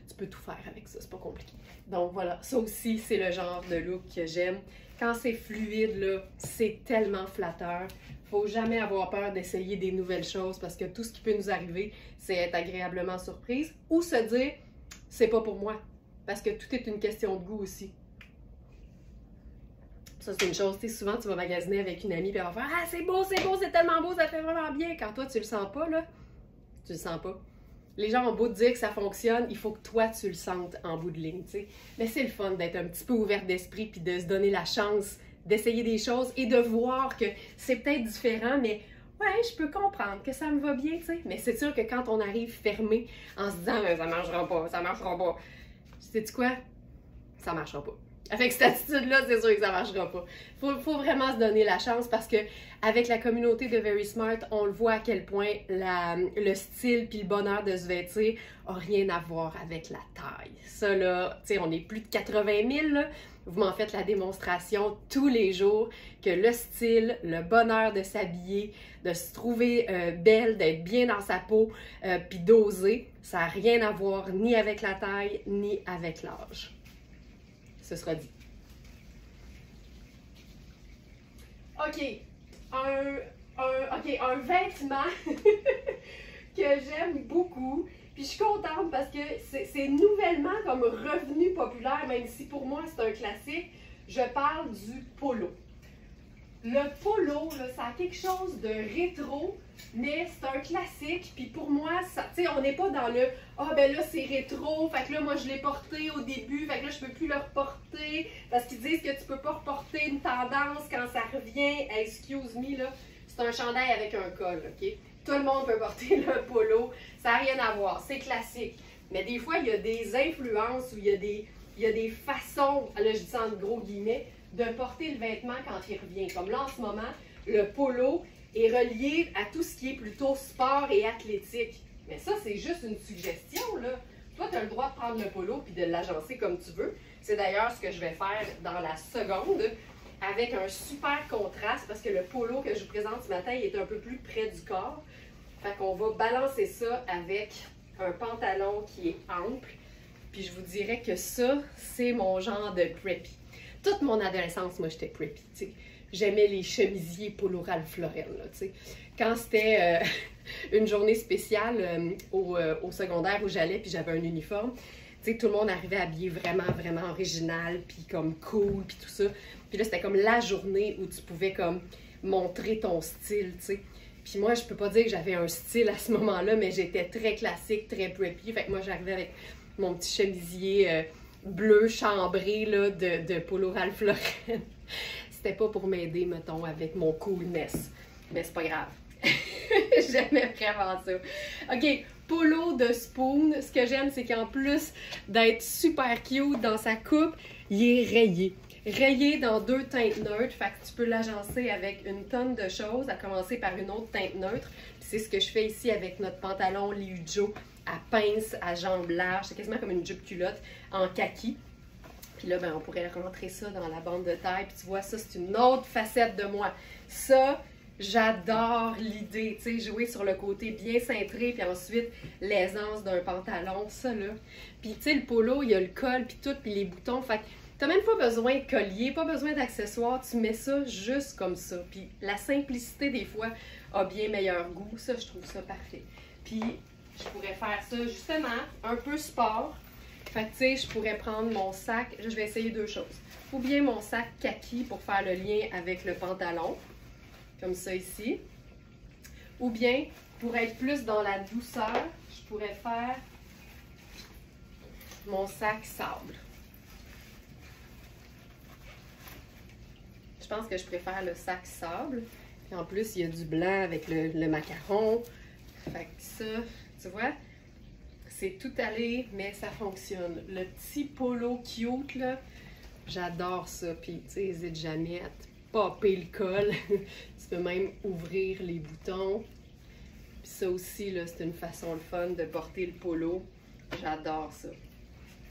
Tu peux tout faire avec ça, c'est pas compliqué. Donc voilà, ça aussi, c'est le genre de look que j'aime. Quand c'est fluide, là, c'est tellement flatteur. Faut jamais avoir peur d'essayer des nouvelles choses parce que tout ce qui peut nous arriver, c'est être agréablement surprise ou se dire, c'est pas pour moi. Parce que tout est une question de goût aussi. Ça, c'est une chose, tu sais, souvent, tu vas magasiner avec une amie et elle va faire « Ah, c'est beau, c'est tellement beau, ça fait vraiment bien! » Quand toi, tu le sens pas, là, tu le sens pas. Les gens ont beau te dire que ça fonctionne, il faut que toi, tu le sentes en bout de ligne, tu sais. Mais c'est le fun d'être un petit peu ouvert d'esprit puis de se donner la chance d'essayer des choses et de voir que c'est peut-être différent, mais ouais, je peux comprendre que ça me va bien, tu sais. Mais c'est sûr que quand on arrive fermé en se disant « Ça marchera pas, ça marchera pas », sais-tu quoi? Ça marchera pas. Avec cette attitude-là, c'est sûr que ça marchera pas. Faut vraiment se donner la chance parce que avec la communauté de Very Smart, on le voit à quel point le style puis le bonheur de se vêtir a rien à voir avec la taille. Ça là, tu sais, on est plus de 80 000 là. Vous m'en faites la démonstration tous les jours que le style, le bonheur de s'habiller, de se trouver belle, d'être bien dans sa peau, puis d'oser, ça n'a rien à voir ni avec la taille, ni avec l'âge. Ce sera dit. OK. Un vêtement que j'aime beaucoup. Puis je suis contente parce que c'est nouvellement comme revenu populaire, même si pour moi c'est un classique. Je parle du polo. Le polo, là, ça a quelque chose de rétro, mais c'est un classique. Puis pour moi, tu sais, on n'est pas dans le « Ah, ben là, c'est rétro, fait que là, moi, je l'ai porté au début, fait que là, je peux plus le reporter. » Parce qu'ils disent que tu peux pas reporter une tendance quand ça revient. Excuse me, là, c'est un chandail avec un col, OK? Tout le monde peut porter le polo. Ça n'a rien à voir, c'est classique. Mais des fois, il y a des influences ou il y a des façons, là, je dis ça en gros guillemets, de porter le vêtement quand il revient. Comme là, en ce moment, le polo est relié à tout ce qui est plutôt sport et athlétique. Mais ça, c'est juste une suggestion, là. Toi, tu as le droit de prendre le polo et de l'agencer comme tu veux. C'est d'ailleurs ce que je vais faire dans la seconde, avec un super contraste, parce que le polo que je vous présente ce matin, il est un peu plus près du corps. Fait qu'on va balancer ça avec un pantalon qui est ample. Puis je vous dirais que ça, c'est mon genre de preppy. Toute mon adolescence, moi, j'étais preppy, tu sais. J'aimais les chemisiers polo Ralph Lauren, là, tu sais. Quand c'était une journée spéciale au secondaire où j'allais, puis j'avais un uniforme, tu sais, tout le monde arrivait habillé vraiment, vraiment original, puis comme cool, puis tout ça. Puis là, c'était comme la journée où tu pouvais comme montrer ton style, tu sais. Puis moi, je peux pas dire que j'avais un style à ce moment-là, mais j'étais très classique, très preppy. Fait que moi, j'arrivais avec mon petit chemisier bleu chambré là, de polo Ralph Lauren. C'était pas pour m'aider, mettons, avec mon coolness. Mais c'est pas grave. J'aimais vraiment ça. OK, polo de Spoon. Ce que j'aime, c'est qu'en plus d'être super cute dans sa coupe, il est rayé. Rayé dans 2 teintes neutres, fait que tu peux l'agencer avec une tonne de choses, à commencer par une autre teinte neutre. C'est ce que je fais ici avec notre pantalon Liu Joe à pince, à jambes larges. C'est quasiment comme une jupe culotte en kaki. Puis là, ben, on pourrait rentrer ça dans la bande de taille. Puis tu vois, ça, c'est une autre facette de moi. Ça, j'adore l'idée, tu sais, jouer sur le côté bien cintré, puis ensuite l'aisance d'un pantalon, ça, là. Puis, tu sais, le polo, il y a le col, puis tout, puis les boutons. Fait que t'as même pas besoin de collier, pas besoin d'accessoires. Tu mets ça juste comme ça. Puis la simplicité, des fois, a bien meilleur goût. Ça, je trouve ça parfait. Puis, je pourrais faire ça, justement, un peu sport. Fait que, tu sais, je pourrais prendre mon sac. Je vais essayer 2 choses. Ou bien mon sac kaki pour faire le lien avec le pantalon. Comme ça ici. Ou bien, pour être plus dans la douceur, je pourrais faire mon sac sable. Je pense que je préfère le sac sable. Puis en plus, il y a du blanc avec le macaron. Fait que ça, tu vois, c'est tout allé, mais ça fonctionne. Le petit polo cute, là, j'adore ça. Puis, tu sais, n'hésite jamais à te popper le col. Tu peux même ouvrir les boutons. Puis ça aussi, là, c'est une façon le fun de porter le polo. J'adore ça.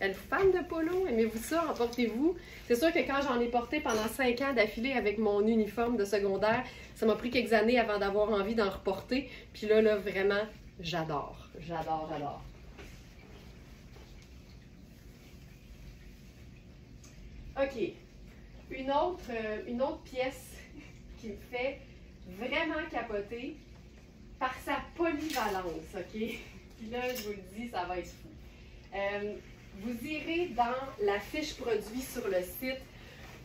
Êtes-vous fan de polo? Aimez-vous ça? En portez-vous? C'est sûr que quand j'en ai porté pendant 5 ans d'affilée avec mon uniforme de secondaire, ça m'a pris quelques années avant d'avoir envie d'en reporter. Puis là, vraiment, j'adore. J'adore, j'adore. OK. Une autre pièce qui me fait vraiment capoter par sa polyvalence, OK? Puis là, je vous le dis, ça va être fou. Vous irez dans la fiche produit sur le site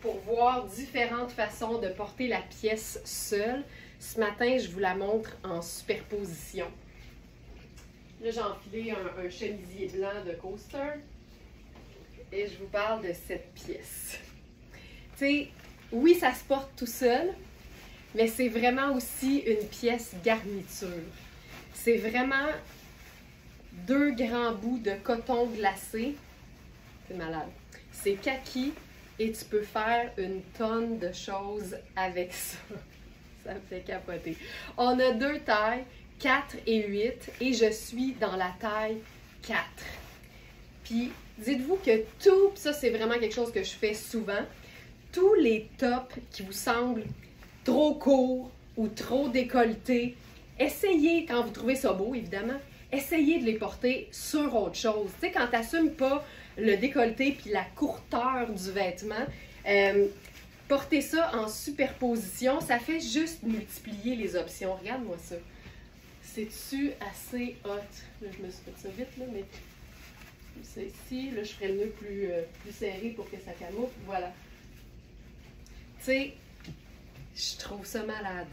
pour voir différentes façons de porter la pièce seule. Ce matin, je vous la montre en superposition. Là, j'ai enfilé un chemisier blanc de Coaster et je vous parle de cette pièce. Tu sais, oui, ça se porte tout seul, mais c'est vraiment aussi une pièce garniture. C'est vraiment 2 grands bouts de coton glacé. C'est malade. C'est kaki et tu peux faire une tonne de choses avec ça. Ça me fait capoter. On a 2 tailles, 4 et 8, et je suis dans la taille 4. Puis, dites-vous que tout, ça c'est vraiment quelque chose que je fais souvent, tous les tops qui vous semblent trop courts ou trop décolletés, essayez, quand vous trouvez ça beau évidemment, essayez de les porter sur autre chose. Tu sais, quand tu n'assumes pas le décolleté puis la courteur du vêtement, portez ça en superposition, ça fait juste multiplier les options. Regarde-moi ça. C'est-tu assez hot? Là, je me suis fait ça vite, là, mais c'est ici. Là, je ferai le nœud plus serré pour que ça camoufle. Voilà. Tu sais, je trouve ça malade.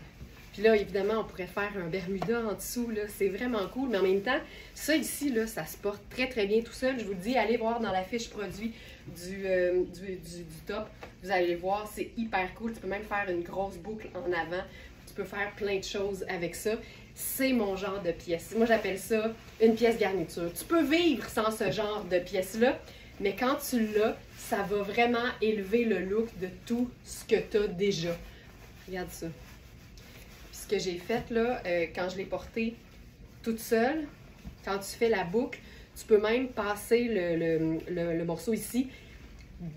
Puis là, évidemment, on pourrait faire un Bermuda en dessous, là. C'est vraiment cool. Mais en même temps, ça ici, là, ça se porte très, très bien tout seul. Je vous le dis, allez voir dans la fiche produit du top. Vous allez voir, c'est hyper cool. Tu peux même faire une grosse boucle en avant. Tu peux faire plein de choses avec ça. C'est mon genre de pièce. Moi, j'appelle ça une pièce garniture. Tu peux vivre sans ce genre de pièce-là, mais quand tu l'as, ça va vraiment élever le look de tout ce que tu as déjà. Regarde ça. Puis ce que j'ai fait là, quand je l'ai porté toute seule, quand tu fais la boucle, tu peux même passer le morceau ici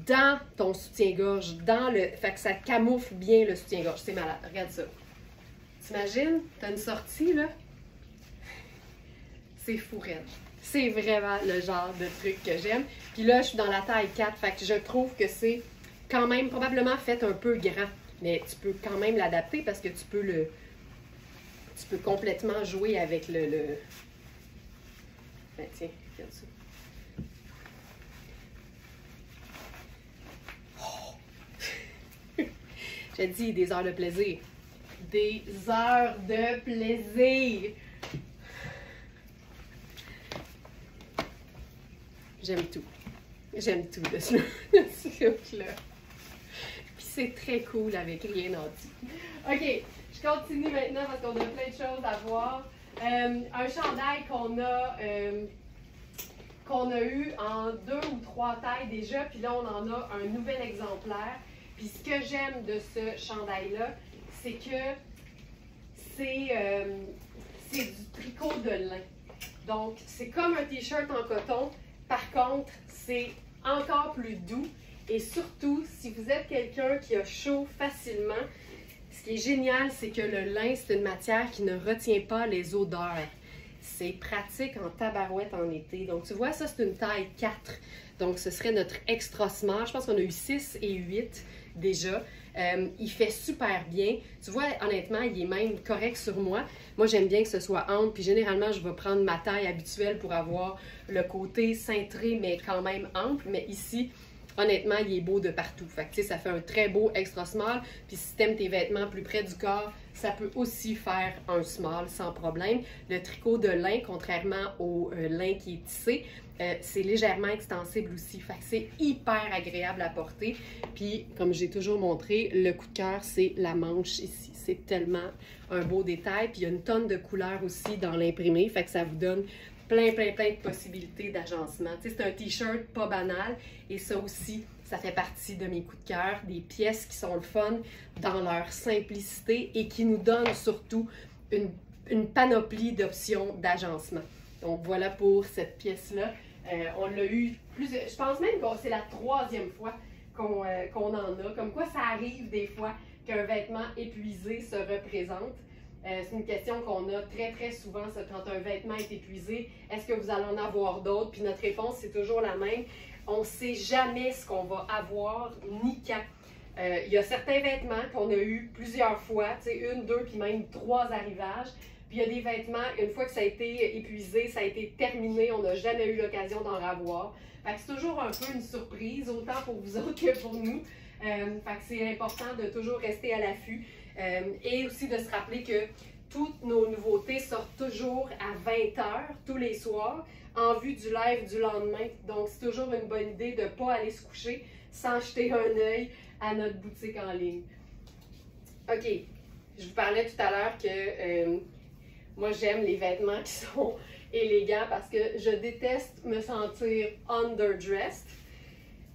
dans ton soutien-gorge, fait que ça camoufle bien le soutien-gorge. C'est malade. Regarde ça. T'imagines? T'as une sortie, là? C'est fou raide. C'est vraiment le genre de truc que j'aime. Puis là, je suis dans la taille 4, fait que je trouve que c'est quand même probablement fait un peu grand. Mais tu peux quand même l'adapter parce que tu peux complètement jouer avec le... Ben tiens, regarde ça. Oh! J'ai dit des heures de plaisir. Des heures de plaisir. J'aime tout. J'aime tout de ce look-là. Puis c'est très cool avec rien en dessous. OK, je continue maintenant parce qu'on a plein de choses à voir. Un chandail qu'on a eu en 2 ou 3 tailles déjà, puis là on en a un nouvel exemplaire. Puis ce que j'aime de ce chandail-là, c'est que c'est du tricot de lin. Donc, c'est comme un t-shirt en coton. Par contre, c'est encore plus doux. Et surtout, si vous êtes quelqu'un qui a chaud facilement, ce qui est génial, c'est que le lin, c'est une matière qui ne retient pas les odeurs. C'est pratique en tabarouette en été. Donc, tu vois, ça, c'est une taille 4. Donc, ce serait notre extra small. Je pense qu'on a eu 6 et 8 déjà. Il fait super bien. Tu vois, honnêtement, il est même correct sur moi. Moi, j'aime bien que ce soit ample. Puis généralement, je vais prendre ma taille habituelle pour avoir le côté cintré, mais quand même ample. Mais ici, honnêtement, il est beau de partout. Fait que, tu sais, ça fait un très beau extra small. Puis si tu aimes tes vêtements plus près du corps, ça peut aussi faire un small sans problème. Le tricot de lin, contrairement au lin qui est tissé, c'est légèrement extensible aussi. Fait que c'est hyper agréable à porter. Puis, comme j'ai toujours montré, le coup de cœur, c'est la manche ici. C'est tellement un beau détail. Puis, il y a une tonne de couleurs aussi dans l'imprimé. Fait que ça vous donne plein de possibilités d'agencement. Tu sais, c'est un t-shirt pas banal. Et ça aussi, ça fait partie de mes coups de cœur. Des pièces qui sont le fun dans leur simplicité et qui nous donnent surtout une panoplie d'options d'agencement. Donc, voilà pour cette pièce-là. On l'a eu plusieurs... Je pense même que c'est la 3e fois qu'on en a. Comme quoi, ça arrive des fois qu'un vêtement épuisé se représente. C'est une question qu'on a très souvent, ça, quand un vêtement est épuisé. Est-ce que vous allez en avoir d'autres? Puis notre réponse, c'est toujours la même. On ne sait jamais ce qu'on va avoir, ni quand. Il y a certains vêtements qu'on a eu plusieurs fois, tu sais, 1, 2, puis même 3 arrivages. Puis il y a des vêtements, une fois que ça a été épuisé, ça a été terminé, on n'a jamais eu l'occasion d'en revoir. Fait que c'est toujours un peu une surprise, autant pour vous autres que pour nous. Fait que c'est important de toujours rester à l'affût. Et aussi de se rappeler que toutes nos nouveautés sortent toujours à 20h tous les soirs en vue du live du lendemain. Donc, c'est toujours une bonne idée de ne pas aller se coucher sans jeter un œil à notre boutique en ligne. OK, je vous parlais tout à l'heure que moi, j'aime les vêtements qui sont élégants parce que je déteste me sentir underdressed.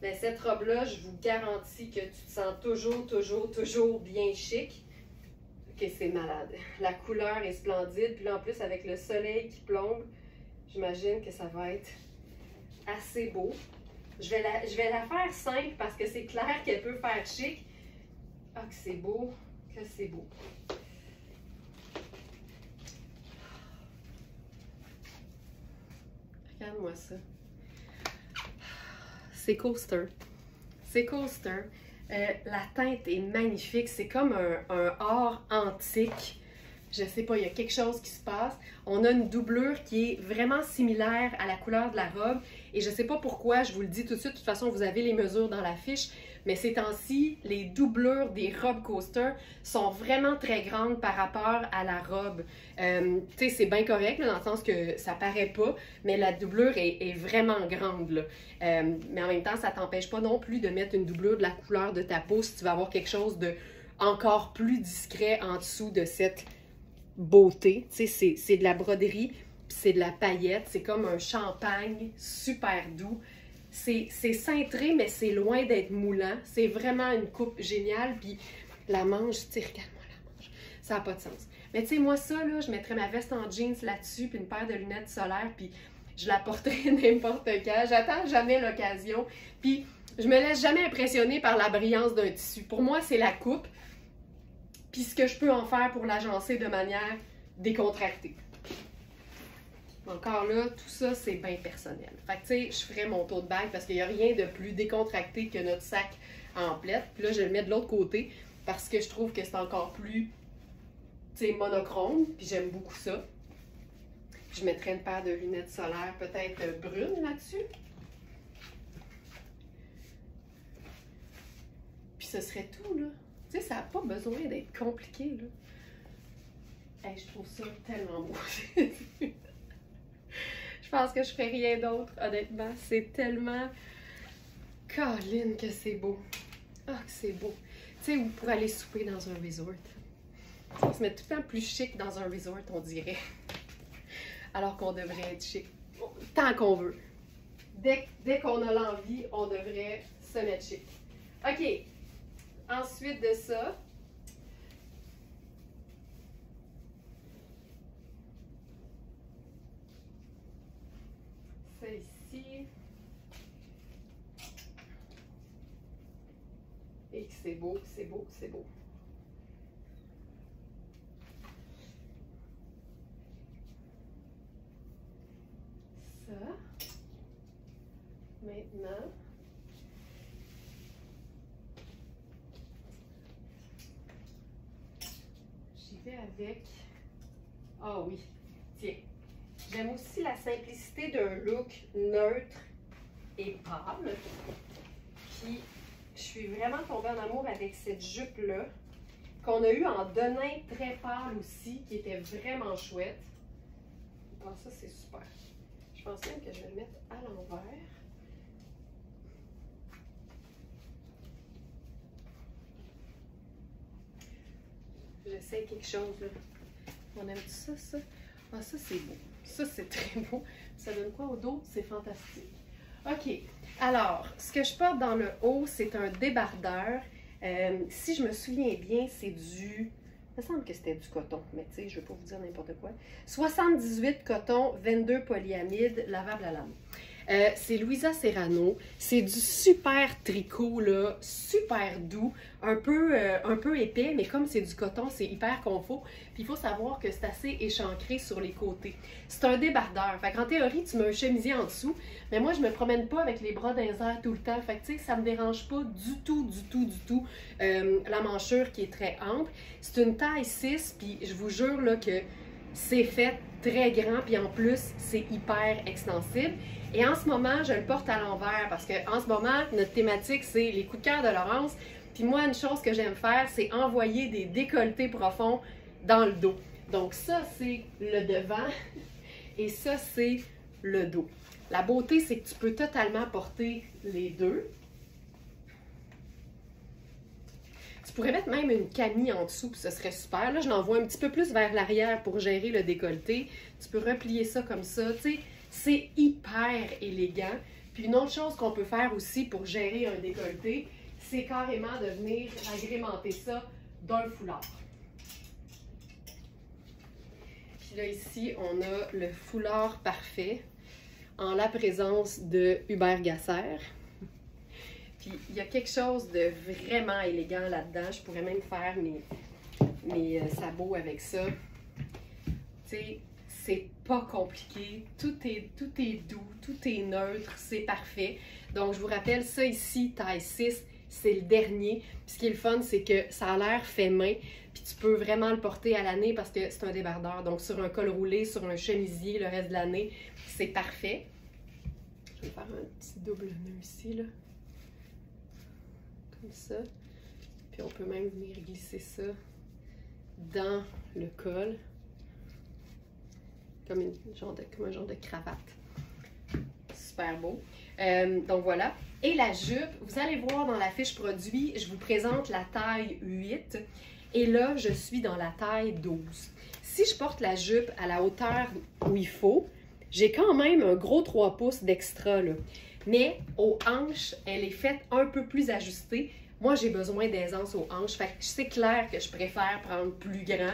Mais cette robe-là, je vous garantis que tu te sens toujours bien chic. Ok, c'est malade. La couleur est splendide. Puis là, en plus, avec le soleil qui plombe, j'imagine que ça va être assez beau. Je vais la faire simple parce que c'est clair qu'elle peut faire chic. Ah, que c'est beau, que c'est beau. Regarde-moi ça. C'est coaster. C'est coaster. La teinte est magnifique. C'est comme un or antique. Je sais pas, il y a quelque chose qui se passe. On a une doublure qui est vraiment similaire à la couleur de la robe. Et je sais pas pourquoi, je vous le dis tout de suite. De toute façon, vous avez les mesures dans la fiche. Mais ces temps-ci, les doublures des robes coaster sont vraiment très grandes par rapport à la robe. Tu sais, c'est bien correct, là, dans le sens que ça paraît pas, mais la doublure est vraiment grande, là. Mais en même temps, ça t'empêche pas non plus de mettre une doublure de la couleur de ta peau si tu veux avoir quelque chose de encore plus discret en dessous de cette beauté. Tu sais, c'est de la broderie, puis c'est de la paillette, c'est comme un champagne super doux. C'est cintré, mais c'est loin d'être moulant. C'est vraiment une coupe géniale. Puis la manche, tu sais, regarde-moi la manche. Ça n'a pas de sens. Mais tu sais, moi, ça, là, je mettrais ma veste en jeans là-dessus, puis une paire de lunettes solaires, puis je la porterais n'importe quand. J'attends jamais l'occasion. Puis je me laisse jamais impressionner par la brillance d'un tissu. Pour moi, c'est la coupe, puis ce que je peux en faire pour l'agencer de manière décontractée. Encore là, tout ça, c'est bien personnel. Fait que, tu sais, je ferais mon tote bag parce qu'il n'y a rien de plus décontracté que notre sac en emplette. Puis là, je le mets de l'autre côté parce que je trouve que c'est encore plus, tu sais, monochrome. Puis j'aime beaucoup ça. Je mettrais une paire de lunettes solaires, peut-être brunes là-dessus. Puis ce serait tout, là. Tu sais, ça n'a pas besoin d'être compliqué, là. Hey, je trouve ça tellement beau. Je pense que je ferais rien d'autre, honnêtement. C'est tellement... Colline que c'est beau. Ah, que c'est beau. Tu sais, ou pour aller souper dans un resort. On se met tout le temps plus chic dans un resort, on dirait. Alors qu'on devrait être chic. Tant qu'on veut. Dès qu'on a l'envie, on devrait se mettre chic. OK. Ensuite de ça... Ça ici. Et que c'est beau, c'est beau, c'est beau. Ça. Maintenant. J'y vais avec... Ah oui, tiens. J'aime aussi la simplicité d'un look neutre et pâle. Puis, je suis vraiment tombée en amour avec cette jupe-là, qu'on a eue en denim très pâle aussi, qui était vraiment chouette. Ah, ça, c'est super. Je pense même que je vais le mettre à l'envers. J'essaie quelque chose, là. On aime ça, ça? Ah, ça, c'est beau. Ça, c'est très beau. Ça donne quoi au dos? C'est fantastique. OK. Alors, ce que je porte dans le haut, c'est un débardeur. Si je me souviens bien, c'est du... Il me semble que c'était du coton, mais tu sais, je ne vais pas vous dire n'importe quoi. 78 coton, 22 polyamide, lavable à lame. C'est Louisa Serrano. C'est du super tricot, là, super doux, un peu épais, mais comme c'est du coton, c'est hyper confort. Puis il faut savoir que c'est assez échancré sur les côtés. C'est un débardeur. Fait qu'en théorie, tu mets un chemisier en dessous, mais moi, je me promène pas avec les bras dans les airs tout le temps. Fait que tu sais, ça me dérange pas du tout. La manchure qui est très ample. C'est une taille 6, puis je vous jure là que c'est fait très grand, puis en plus, c'est hyper extensible. Et en ce moment, je le porte à l'envers parce qu'en ce moment, notre thématique, c'est les coups de cœur de Laurence. Puis moi, une chose que j'aime faire, c'est envoyer des décolletés profonds dans le dos. Donc ça, c'est le devant et ça, c'est le dos. La beauté, c'est que tu peux totalement porter les deux. Tu pourrais mettre même une camie en dessous, puis ce serait super. Là, je l'envoie un petit peu plus vers l'arrière pour gérer le décolleté. Tu peux replier ça comme ça, tu sais. C'est hyper élégant. Puis une autre chose qu'on peut faire aussi pour gérer un décolleté, c'est carrément de venir agrémenter ça d'un foulard. Puis là, ici, on a le foulard parfait en la présence de Hubert Gasser. Puis il y a quelque chose de vraiment élégant là-dedans. Je pourrais même faire mes sabots avec ça. Tu sais, c'est pas compliqué. Tout est doux, tout est neutre, c'est parfait. Donc, je vous rappelle, ça ici, taille 6, c'est le dernier. Puis ce qui est le fun, c'est que ça a l'air fait main. Puis tu peux vraiment le porter à l'année parce que c'est un débardeur. Donc, sur un col roulé, sur un chemisier, le reste de l'année, c'est parfait. Je vais faire un petit double nœud ici, là. Comme ça. Puis on peut même venir glisser ça dans le col. Comme un genre de cravate. Super beau. Donc voilà. Et la jupe, vous allez voir dans la fiche produit, je vous présente la taille 8. Et là, je suis dans la taille 12. Si je porte la jupe à la hauteur où il faut, j'ai quand même un gros 3 pouces d'extra, là. Mais aux hanches, elle est faite un peu plus ajustée. Moi, j'ai besoin d'aisance aux hanches. Fait que c'est clair que je préfère prendre plus grand,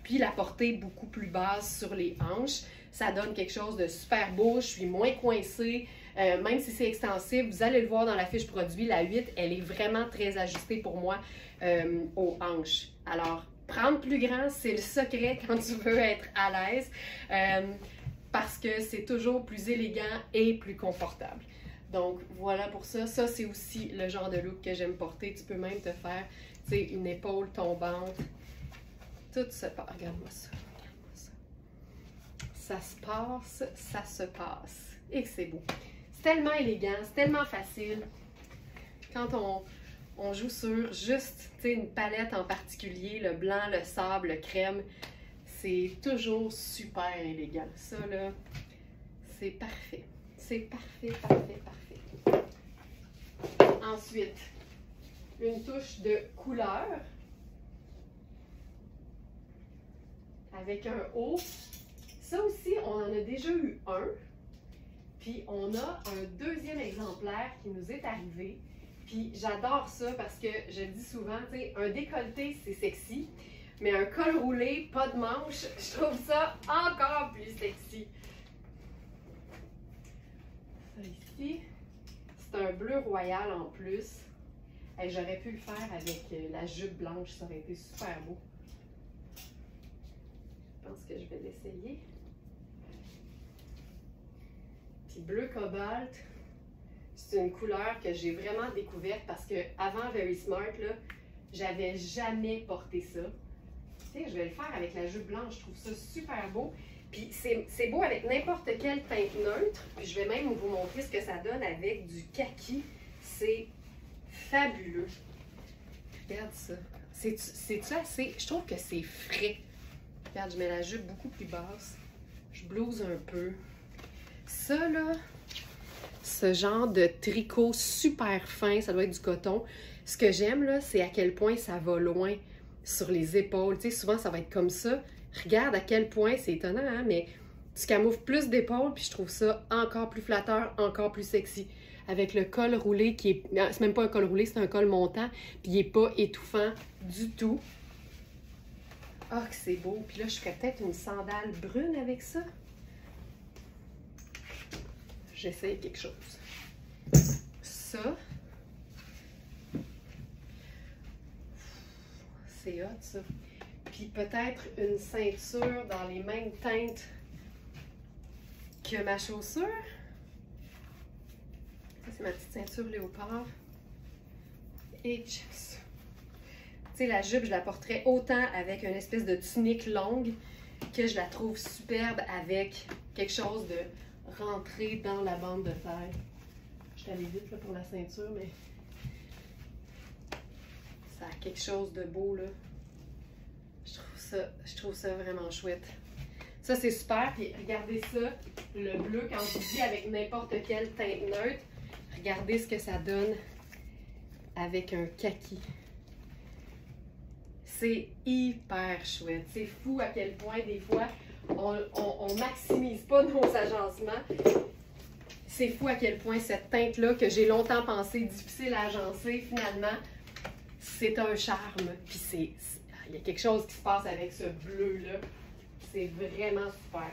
puis la porter beaucoup plus basse sur les hanches. Ça donne quelque chose de super beau. Je suis moins coincée. Même si c'est extensible, vous allez le voir dans la fiche produit, la 8, elle est vraiment très ajustée pour moi aux hanches. Alors, prendre plus grand, c'est le secret quand tu veux être à l'aise. Parce que c'est toujours plus élégant et plus confortable. Donc, voilà pour ça. Ça, c'est aussi le genre de look que j'aime porter. Tu peux même te faire, tu sais, une épaule tombante. Tout se passe. Regarde-moi ça. Regarde-moi ça. Ça se passe, ça se passe. Et que c'est beau. C'est tellement élégant, c'est tellement facile. Quand on joue sur juste, tu sais, une palette en particulier, le blanc, le sable, le crème, c'est toujours super élégant. Ça, là, c'est parfait. C'est parfait, parfait, parfait. Ensuite, une touche de couleur avec un haut. Ça aussi, on en a déjà eu un. Puis, on a un deuxième exemplaire qui nous est arrivé. Puis, j'adore ça parce que je dis souvent, tu sais, un décolleté, c'est sexy. Mais un col roulé, pas de manche, je trouve ça encore plus sexy. Ça ici, c'est un bleu royal en plus. Hey, j'aurais pu le faire avec la jupe blanche, ça aurait été super beau. Je pense que je vais l'essayer. Puis bleu cobalt, c'est une couleur que j'ai vraiment découverte parce que avant Very Smart, là, j'avais jamais porté ça. Tu sais, je vais le faire avec la jupe blanche, je trouve ça super beau. Puis c'est beau avec n'importe quelle teinte neutre. Puis je vais même vous montrer ce que ça donne avec du kaki. C'est fabuleux. Regarde ça. C'est-tu assez? Je trouve que c'est frais. Regarde, je mets la jupe beaucoup plus basse. Je blouse un peu. Ça, là, ce genre de tricot super fin, ça doit être du coton. Ce que j'aime, là, c'est à quel point ça va loin sur les épaules. Tu sais, souvent, ça va être comme ça. Regarde à quel point, c'est étonnant, hein, mais tu camoufles plus d'épaules, puis je trouve ça encore plus flatteur, encore plus sexy. Avec le col roulé qui est... C'est même pas un col roulé, c'est un col montant, puis il est pas étouffant du tout. Ah, que c'est beau. Puis là, je ferais peut-être une sandale brune avec ça. J'essaye quelque chose. Ça. C'est hot, ça. Puis peut-être une ceinture dans les mêmes teintes que ma chaussure. Ça, c'est ma petite ceinture léopard. Et just. Tu sais, la jupe, je la porterais autant avec une espèce de tunique longue que je la trouve superbe avec quelque chose de rentré dans la bande de taille. Je t'allais vite là, pour la ceinture, mais ça a quelque chose de beau, là. Je trouve ça vraiment chouette. Ça, c'est super. Puis regardez ça, le bleu, quand je dis avec n'importe quelle teinte neutre, regardez ce que ça donne avec un kaki. C'est hyper chouette. C'est fou à quel point, des fois, on maximise pas nos agencements. C'est fou à quel point cette teinte-là, que j'ai longtemps pensé difficile à agencer, finalement, c'est un charme. Puis il y a quelque chose qui se passe avec ce bleu-là. C'est vraiment super.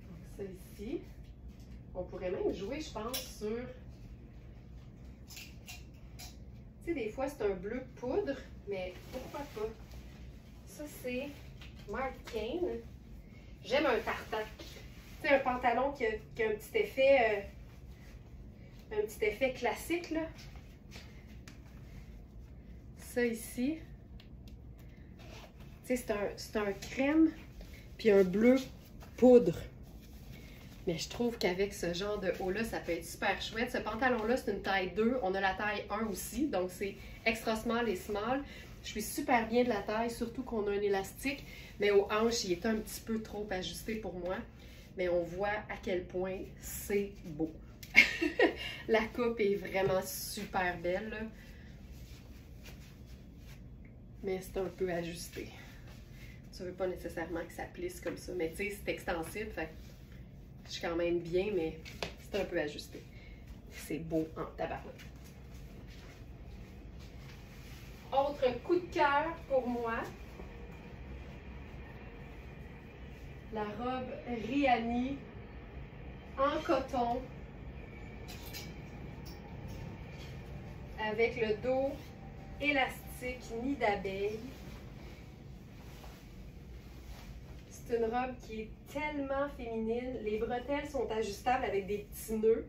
Donc ça ici. On pourrait même jouer, je pense, sur... Tu sais, des fois, c'est un bleu poudre, mais pourquoi pas? Ça, c'est Marc Kane. J'aime un tartan. Tu sais, un pantalon qui a un petit effet classique, là. Ça ici. Tu sais, c'est un crème, puis un bleu poudre. Mais je trouve qu'avec ce genre de haut-là, ça peut être super chouette. Ce pantalon-là, c'est une taille 2. On a la taille 1 aussi, donc c'est extra small et small. Je suis super bien de la taille, surtout qu'on a un élastique. Mais aux hanches, il est un petit peu trop ajusté pour moi. Mais on voit à quel point c'est beau. La coupe est vraiment super belle, là. Mais c'est un peu ajusté. Tu veux pas nécessairement que ça plisse comme ça. Mais tu sais, c'est extensible, fait je suis quand même bien, mais c'est un peu ajusté. C'est beau en tabarouette. Autre coup de cœur pour moi. La robe Rihanni en coton avec le dos élastique nid d'abeille. C'est une robe qui est tellement féminine. Les bretelles sont ajustables avec des petits nœuds.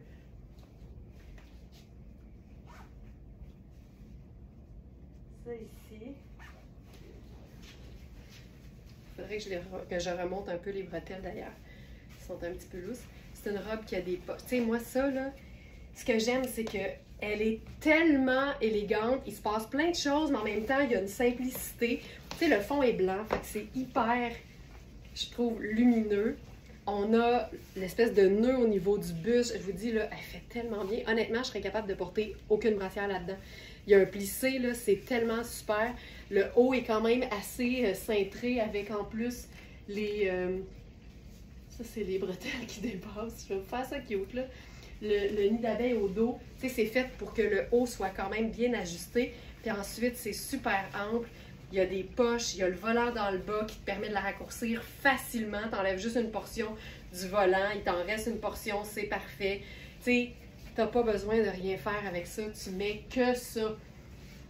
Ça ici. Il faudrait que je remonte un peu les bretelles d'ailleurs. Elles sont un petit peu lousses. C'est une robe qui a des poches. Tu sais, moi ça là, ce que j'aime c'est qu'elle est tellement élégante. Il se passe plein de choses, mais en même temps il y a une simplicité. Tu sais, le fond est blanc, fait que c'est hyper... je trouve lumineux. On a l'espèce de nœud au niveau du buste. Je vous dis, là, elle fait tellement bien. Honnêtement, je serais capable de porter aucune brassière là-dedans. Il y a un plissé, là, c'est tellement super. Le haut est quand même assez cintré avec en plus les... ça, c'est les bretelles qui dépassent. Je vais vous faire ça cute, là. Le nid d'abeille au dos, tu sais, c'est fait pour que le haut soit quand même bien ajusté. Puis ensuite, c'est super ample. Il y a des poches, il y a le volant dans le bas qui te permet de la raccourcir facilement. Tu enlèves juste une portion du volant, il t'en reste une portion, c'est parfait. Tu sais, tu n'as pas besoin de rien faire avec ça, tu mets que ça.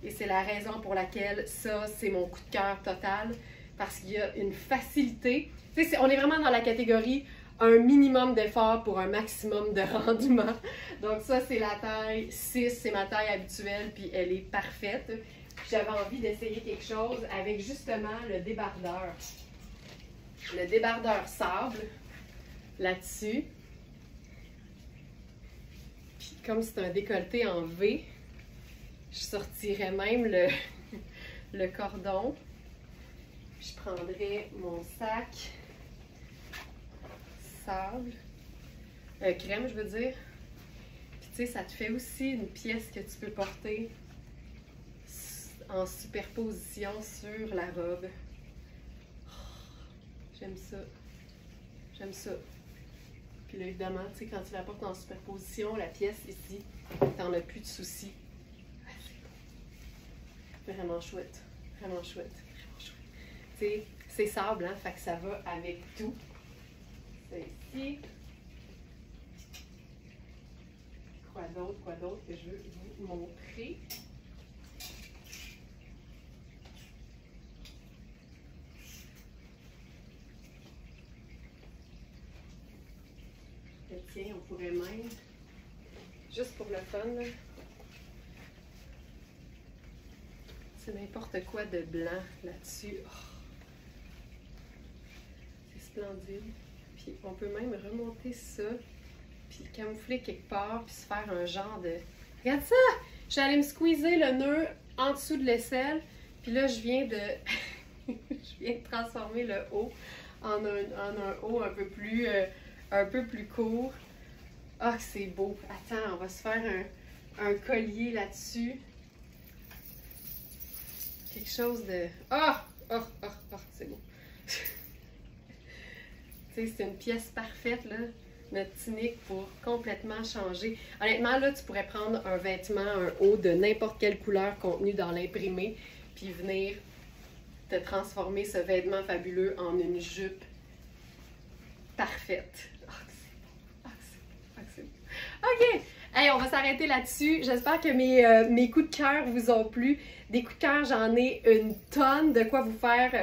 Et c'est la raison pour laquelle ça, c'est mon coup de cœur total. Parce qu'il y a une facilité. Tu sais, on est vraiment dans la catégorie un minimum d'effort pour un maximum de rendement. Donc ça, c'est la taille 6, c'est ma taille habituelle, puis elle est parfaite. J'avais envie d'essayer quelque chose avec justement le débardeur. Le débardeur sable, là-dessus. Puis comme c'est un décolleté en V, je sortirais même le cordon. Puis je prendrais mon sac sable, crème je veux dire. Puis tu sais, ça te fait aussi une pièce que tu peux porter en superposition sur la robe. Oh, j'aime ça. J'aime ça. Puis là, évidemment, tu sais, quand tu la portes en superposition, la pièce ici, t'en as plus de soucis. Vraiment chouette. Vraiment chouette. Vraiment chouette. Tu sais, c'est sable, hein? Fait que ça va avec tout. C'est ici. Quoi d'autre que je veux vous montrer? Et tiens, on pourrait même, juste pour le fun, c'est n'importe quoi de blanc là-dessus. Oh, c'est splendide. Puis on peut même remonter ça, puis camoufler quelque part, puis se faire un genre de... Regarde ça! Je suis allée me squeezer le nœud en dessous de l'aisselle, puis là, je viens de... je viens de transformer le haut en un haut un peu plus court. Ah, que c'est beau! Attends, on va se faire un collier là-dessus. Quelque chose de... Ah! Oh, c'est beau! Tu sais, c'est une pièce parfaite, là, notre tunique, pour complètement changer. Honnêtement, là, tu pourrais prendre un vêtement, un haut de n'importe quelle couleur contenu dans l'imprimé, puis venir te transformer ce vêtement fabuleux en une jupe parfaite. OK! Hey, on va s'arrêter là-dessus. J'espère que mes coups de cœur vous ont plu. Des coups de cœur, j'en ai une tonne de quoi vous faire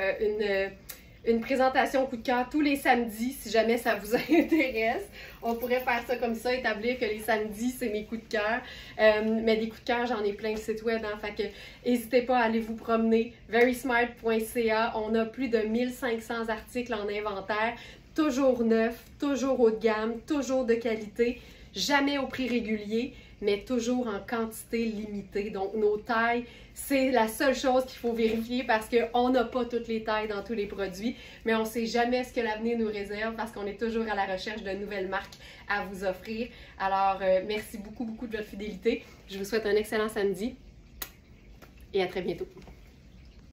une présentation coup de cœur tous les samedis, si jamais ça vous intéresse. On pourrait faire ça comme ça, établir que les samedis, c'est mes coups de cœur. Mais des coups de cœur, j'en ai plein le site web. Hein, fait que n'hésitez pas à aller vous promener. verysmart.ca. On a plus de 1500 articles en inventaire. Toujours neufs, toujours haut de gamme, toujours de qualité. Jamais au prix régulier, mais toujours en quantité limitée. Donc, nos tailles, c'est la seule chose qu'il faut vérifier parce qu'on n'a pas toutes les tailles dans tous les produits, mais on ne sait jamais ce que l'avenir nous réserve parce qu'on est toujours à la recherche de nouvelles marques à vous offrir. Alors, merci beaucoup, beaucoup de votre fidélité. Je vous souhaite un excellent samedi et à très bientôt.